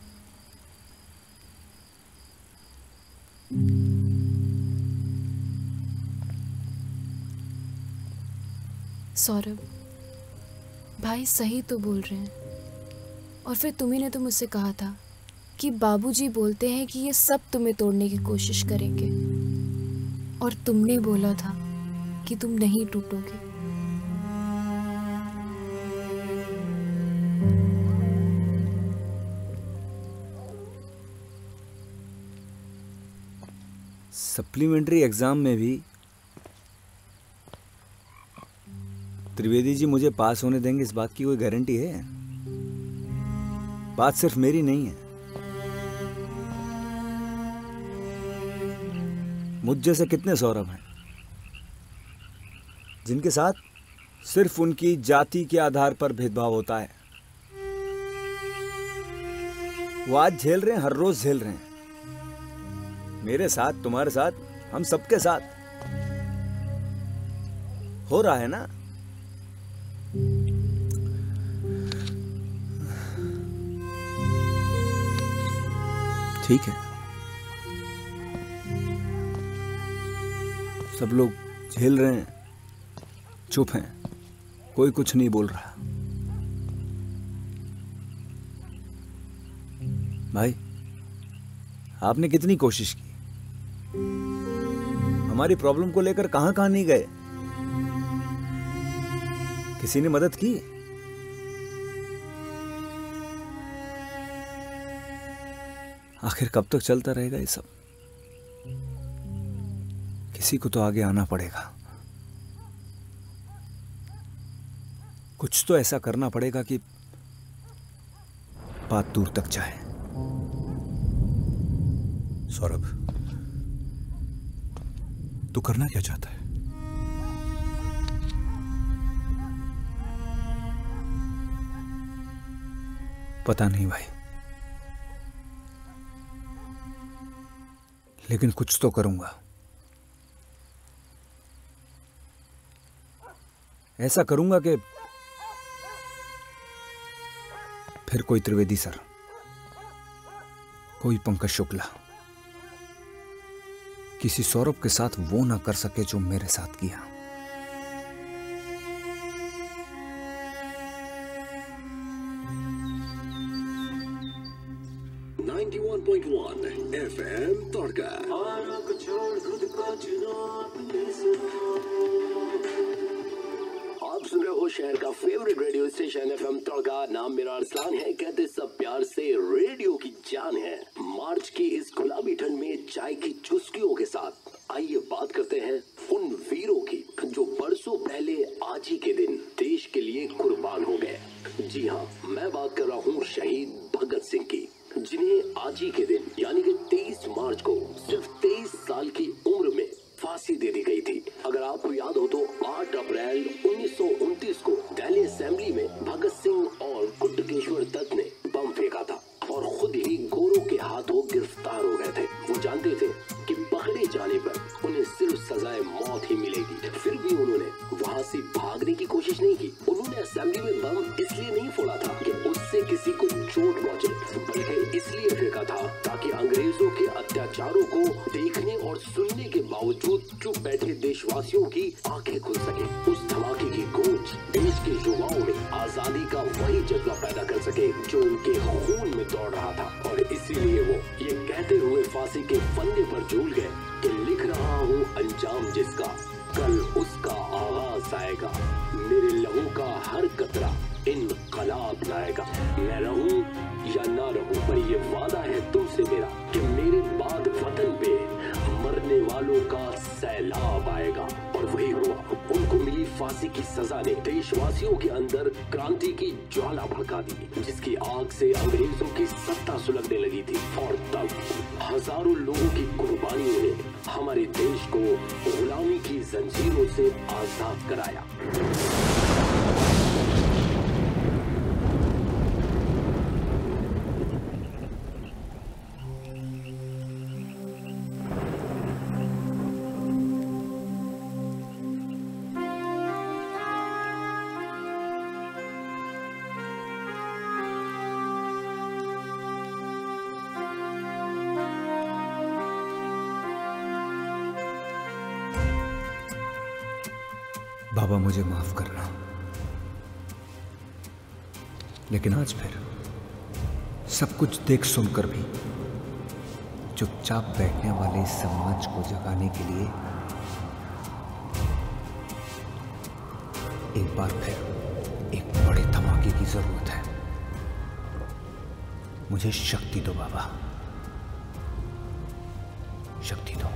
सौरभ, भाई सही तो बोल रहे हैं। और फिर तुम्ही ने तो मुझसे कहा था कि बाबूजी बोलते हैं कि ये सब तुम्हें तोड़ने की कोशिश करेंगे, और तुमने बोला था कि तुम नहीं टूटोगे।
सप्लीमेंट्री एग्जाम में भी त्रिवेदी जी मुझे पास होने देंगे इस बात की कोई गारंटी है? बात सिर्फ मेरी नहीं है, मुझ जैसे कितने सौरभ हैं जिनके साथ सिर्फ उनकी जाति के आधार पर भेदभाव होता है। वो आज झेल रहे हैं, हर रोज झेल रहे हैं। मेरे साथ, तुम्हारे साथ, हम सबके साथ हो रहा है ना। ठीक है, सब लोग झेल रहे हैं, चुप हैं, कोई कुछ नहीं बोल रहा। भाई, आपने कितनी कोशिश की, हमारी प्रॉब्लम को लेकर कहां कहां नहीं गए, किसी ने मदद की? आखिर कब तक चलता रहेगा ये सब? किसी को तो आगे आना पड़ेगा, कुछ तो ऐसा करना पड़ेगा कि बात दूर तक जाए।
सौरभ, तू करना क्या चाहता है?
पता नहीं भाई, लेकिन कुछ तो करूंगा। ऐसा करूंगा कि फिर कोई त्रिवेदी सर, कोई पंकज शुक्ला किसी सौरभ के साथ वो ना कर सके जो मेरे साथ किया।
FM तड़का।
आप सुन रहे हो शहर का फेवरेट रेडियो स्टेशन FM तड़का। नाम मेरा अरसलान है, कहते सब प्यार से रेडियो की जान है। मार्च की इस गुलाबी ठंड में चाय की चुस्कियों के साथ आइए बात करते हैं उन वीरों की जो बरसों पहले आज ही के दिन देश के लिए कुर्बान हो गए। जी हाँ, मैं बात कर रहा हूँ शहीद भगत सिंह की, जिन्हें आज ही के दिन यानी कि 23 मार्च को सिर्फ 23 साल की उम्र में फांसी दे दी गई थी। अगर आपको याद हो तो 8 अप्रैल 1929 को दिल्ली असेंबली में भगत सिंह और गुट्टकेश्वर दत्त ने बम फेंका था और खुद ही गोरों के हाथों गिरफ्तार हो गए थे। वो जानते थे कि पकड़े जाने पर उन्हें सिर्फ सजाए मौत ही मिलेगी, फिर भी उन्होंने वहाँ से भागने की कोशिश नहीं की। उन्होंने असेंबली में बम इसलिए नहीं फोड़ा था कि उससे किसी को चोट पहुंचे, बल्कि इसलिए फेंका था ताकि अंग्रेजों के अत्याचारों को देखने और सुनने के बावजूद चुप बैठे देशवासियों की आंखें खुल सके। उस धमाके की गूंज देश के युवाओं में आजादी का वही जज्बा पैदा कर सके जो उनके खून में दौड़ रहा था। और इसीलिए वो ये कहते हुए फांसी के फंदे पर झूल गए कि लिख रहा हूँ अंजाम जिसका, कल उसका आगाज आएगा। मेरे लहू का हर कतरा इनकलाब लाएगा। मैं रहूं या ना रहूं, पर ये वादा है तुमसे मेरा कि मेरे बाद वतन पे मरने वालों का सैलाब आएगा। और वही हुआ। उनको मिली फांसी की सजा ने देशवासियों के अंदर क्रांति की ज्वाला भड़का दी, जिसकी आग से अंग्रेजों की सत्ता सुलगने लगी थी। और तब हजारों लोगों की कुर्बानियों ने हमारे देश को गुलामी की जंजीरों से आजाद कराया।
बाबा, मुझे माफ करना, लेकिन आज फिर सब कुछ देख सुनकर भी चुपचाप बैठने वाले इस समाज को जगाने के लिए एक बार फिर एक बड़े धमाके की जरूरत है। मुझे शक्ति दो बाबा, शक्ति दो।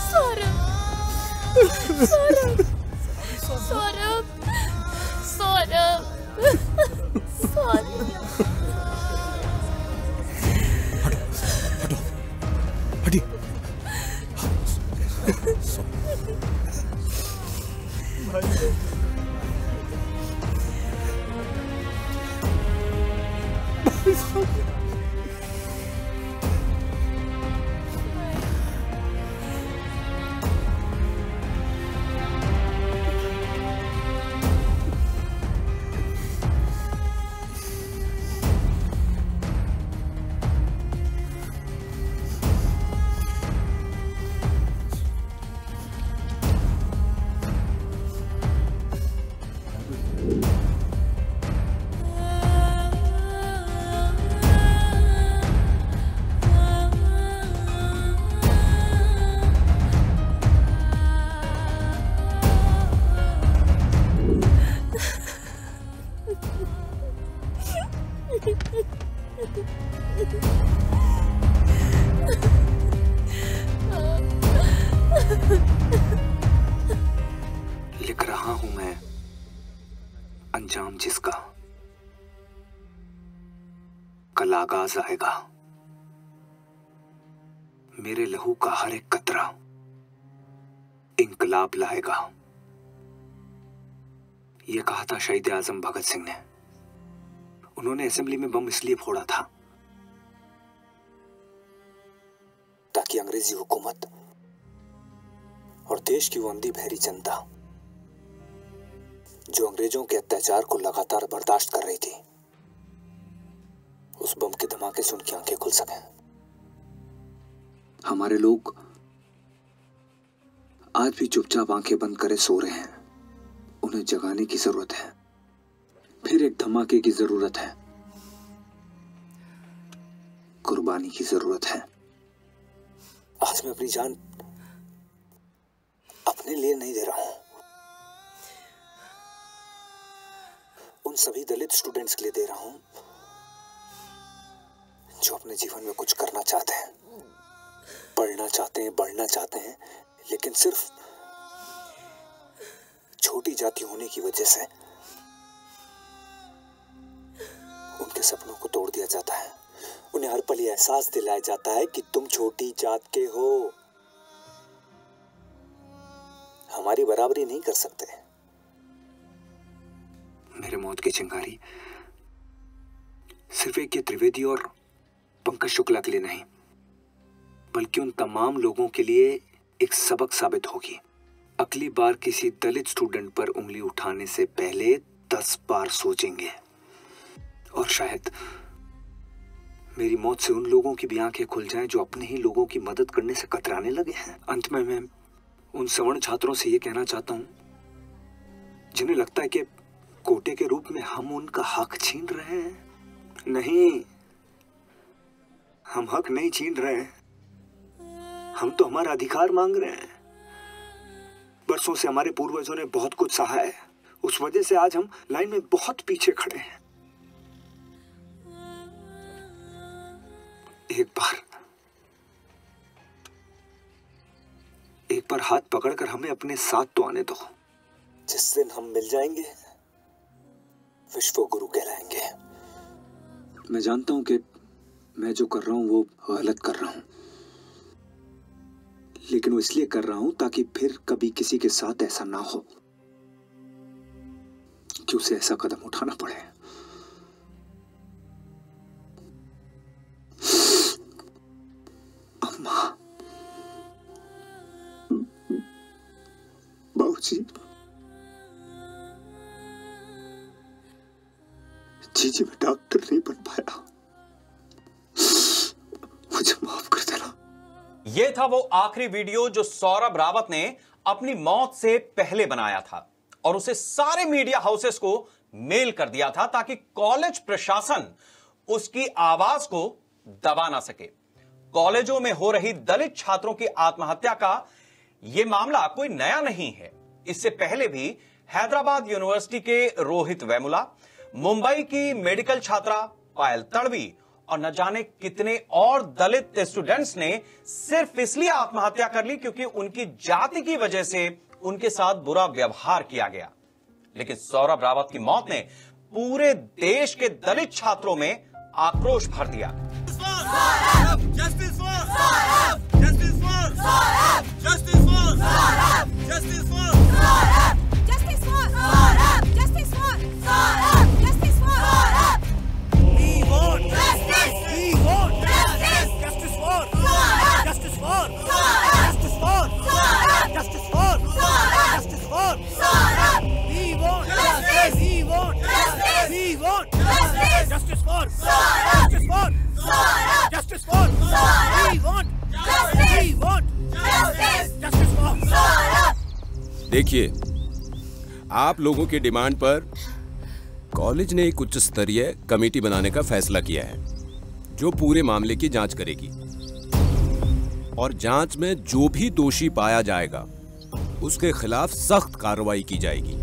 सौरभ, सौरभ, सौरभ, सौरभ, सौरभ।
हटिए।
लिख रहा हूं मैं अंजाम जिसका कल आगाज आएगा। मेरे लहू का हर एक कतरा इंकलाब लाएगा। यह कहा था शहीद आजम भगत सिंह ने। उन्होंने असेंबली में बम इसलिए फोड़ा था ताकि अंग्रेजी हुकूमत और देश की वो अंधी बहरी जनता जो अंग्रेजों के अत्याचार को लगातार बर्दाश्त कर रही थी, उस बम के धमाके से उनकी आंखें खुल सकें। हमारे लोग आज भी चुपचाप आंखें बंद करे सो रहे हैं। उन्हें जगाने की जरूरत है। फिर एक धमाके की जरूरत है। कुर्बानी की जरूरत है। आज मैं अपनी जान अपने लिए नहीं दे रहा हूं, उन सभी दलित स्टूडेंट्स के लिए दे रहा हूं जो अपने जीवन में कुछ करना चाहते हैं, पढ़ना चाहते हैं, बढ़ना चाहते हैं, लेकिन सिर्फ छोटी जाति होने की वजह से उनके सपनों को तोड़ दिया जाता है। उन्हें हर पल यह एहसास दिलाया जाता है कि तुम छोटी जात के हो, हमारी बराबरी नहीं कर सकते। मेरे मौत की चिंगारी सिर्फ एक ये त्रिवेदी और पंकज शुक्ला के लिए नहीं, बल्कि उन तमाम लोगों के लिए एक सबक साबित होगी। अगली बार किसी दलित स्टूडेंट पर उंगली उठाने से पहले 10 बार सोचेंगे। और शायद मेरी मौत से उन लोगों की भी आंखें खुल जाएं जो अपने ही लोगों की मदद करने से कतराने लगे हैं। अंत में मैं उन सवर्ण छात्रों से ये कहना चाहता हूं जिन्हें लगता है कि कोटे के रूप में हम उनका हक छीन रहे हैं। नहीं, हम हक नहीं छीन रहे हैं, हम तो हमारा अधिकार मांग रहे हैं। बरसों से हमारे पूर्वजों ने बहुत कुछ सहा है, उस वजह से आज हम लाइन में बहुत पीछे खड़े हैं। एक बार हाथ पकड़कर हमें अपने साथ तो आने दो। जिस दिन हम मिल जाएंगे विश्व गुरु कहलाएंगे। मैं जानता हूं कि मैं जो कर रहा हूं वो गलत कर रहा हूं, लेकिन वो इसलिए कर रहा हूं ताकि फिर कभी किसी के साथ ऐसा ना हो कि उसे ऐसा कदम उठाना पड़े। अम्मा, बाबूजी, जी मैं डॉक्टर नहीं बन पाया, मुझे माफ कर देना।
यह था वो आखिरी वीडियो जो सौरभ रावत ने अपनी मौत से पहले बनाया था और उसे सारे मीडिया हाउसेस को मेल कर दिया था ताकि कॉलेज प्रशासन उसकी आवाज को दबा ना सके। कॉलेजों में हो रही दलित छात्रों की आत्महत्या का यह मामला कोई नया नहीं है। इससे पहले भी हैदराबाद यूनिवर्सिटी के रोहित वेमुला, मुंबई की मेडिकल छात्रा पायल तड़वी और न जाने कितने और दलित स्टूडेंट्स ने सिर्फ इसलिए आत्महत्या कर ली क्योंकि उनकी जाति की वजह से उनके साथ बुरा व्यवहार किया गया। लेकिन सौरभ रावत की मौत ने पूरे देश के दलित छात्रों में आक्रोश भर दिया।
देखिए, आप लोगों की डिमांड पर कॉलेज ने एक उच्च स्तरीय कमेटी बनाने का फैसला किया है जो पूरे मामले की जांच करेगी और जांच में जो भी दोषी पाया जाएगा उसके खिलाफ सख्त कार्रवाई की जाएगी।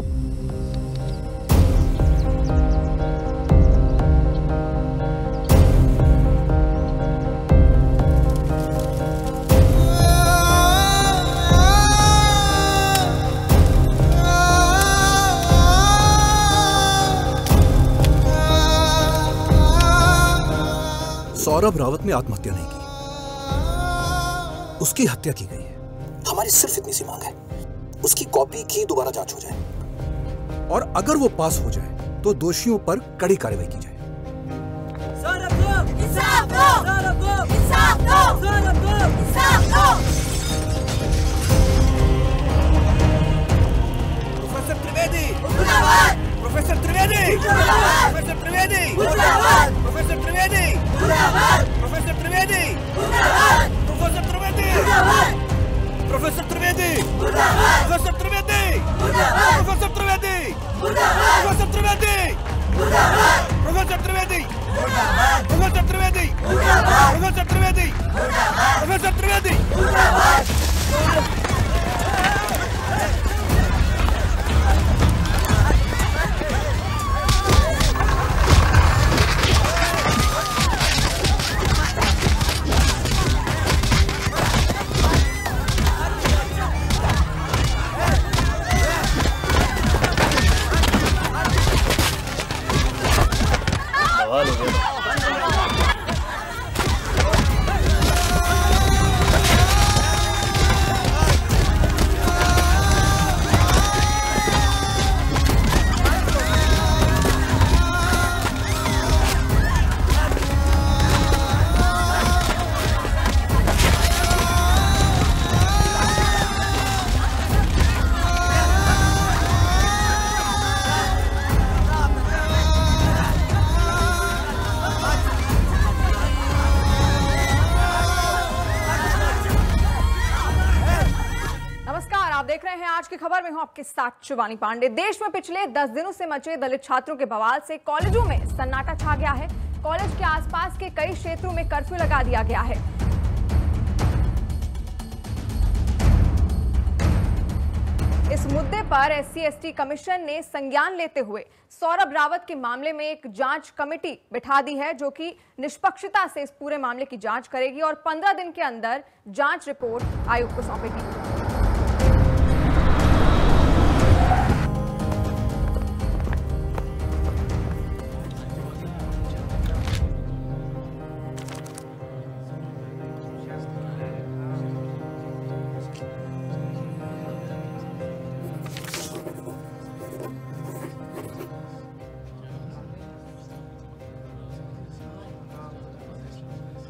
सौरभ रावत ने आत्महत्या नहीं की, उसकी हत्या की गई है। हमारी सिर्फ इतनी सी मांग है, उसकी कॉपी की दोबारा जांच हो जाए और अगर वो पास हो जाए तो दोषियों पर कड़ी कार्रवाई की जाए।
सौरभ को इंसाफ दो, सौरभ को इंसाफ दो, सौरभ को इंसाफ दो। प्रोफेसर त्रिवेदी मुर्दाबाद, प्रोफेसर त्रिवेदी मुर्दाबाद, प्रोफेसर त्रिवेदी मुर्दाबाद, प्रोफेसर त्रिवेदी मुर्दाबाद, प्रोफेसर त्रिवेदी मुर्दाबाद, प्रोफेसर त्रिवेदी मुर्दाबाद, प्रोफेसर त्रिवेदी मुर्दाबाद, प्रोफेसर त्रिवेदी मुर्दाबाद, प्रोफेसर त्रिवेदी मुर्दाबाद, प्रोफेसर त्रिवेदी मुर्दाबाद, प्रोफेसर त्रिवेदी मुर्दाबाद, प्रोफेसर त्रिवेदी मुर्दाबाद, प्रोफेसर त्रिवेदी मुर्दाबाद, प्रोफेसर त्रिवेदी मुर्दाबाद।
खबर में हूं आपके साथ शिवानी पांडे। देश में पिछले 10 दिनों से मचे दलित छात्रों के बवाल से कॉलेजों में सन्नाटा छा गया है। कॉलेज के आसपास के कई क्षेत्रों में कर्फ्यू लगा दिया गया है। इस मुद्दे पर SC/ST कमीशन ने संज्ञान लेते हुए सौरभ रावत के मामले में एक जांच कमेटी बिठा दी है जो कि निष्पक्षता से इस पूरे मामले की जांच करेगी और 15 दिन के अंदर जांच रिपोर्ट आयोग को सौंपेगी।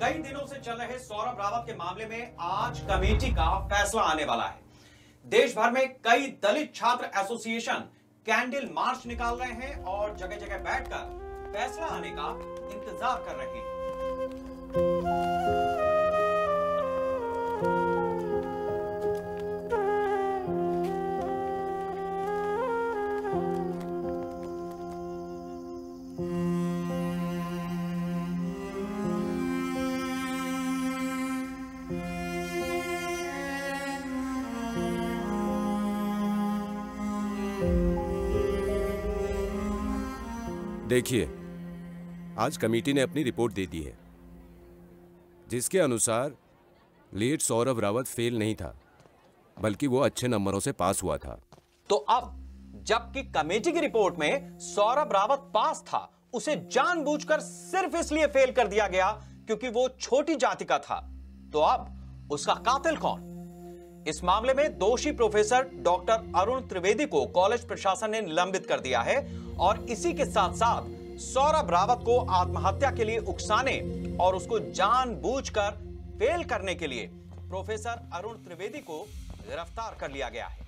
कई दिनों से चल रहे सौरभ रावत के मामले में आज कमेटी का फैसला आने वाला है। देश भर में कई दलित छात्र एसोसिएशन कैंडल मार्च निकाल रहे हैं और जगह जगह बैठकर फैसला आने का इंतजार कर रहे हैं।
देखिए, आज कमेटी ने अपनी रिपोर्ट दे दी है जिसके अनुसार लेट सौरभ रावत फेल नहीं था, बल्कि वो अच्छे नंबरों से पास हुआ था।
तो अब जबकि कमेटी की रिपोर्ट में सौरभ रावत पास था, उसे जानबूझकर सिर्फ इसलिए फेल कर दिया गया क्योंकि वो छोटी जाति का था। तो अब उसका कातिल कौन? इस मामले में दोषी प्रोफेसर डॉक्टर अरुण त्रिवेदी को कॉलेज प्रशासन ने निलंबित कर दिया है और इसी के साथ साथ सौरभ रावत को आत्महत्या के लिए उकसाने और उसको जानबूझकर फेल करने के लिए प्रोफेसर अरुण त्रिवेदी को गिरफ्तार कर लिया गया है।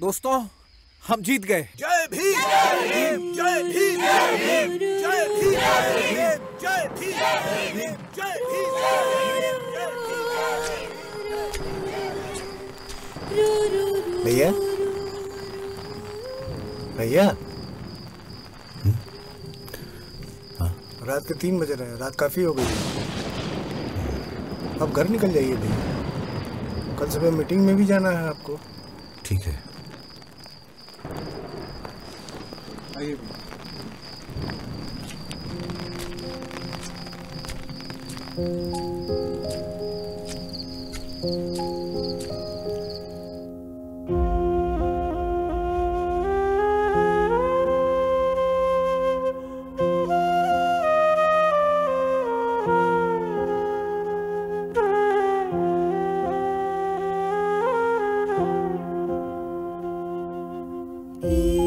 दोस्तों, हम जीत गए।
जय भीम, जय भीम, जय भीम, जय भीम, जय भीम, जय भीम, जय भीम।
भैया, भैया, रात के 3 बज रहे हैं, रात काफी हो गई है। अब घर निकल जाइए भैया, कल सुबह मीटिंग में भी जाना है आपको।
ठीक है।
आइए।
Hey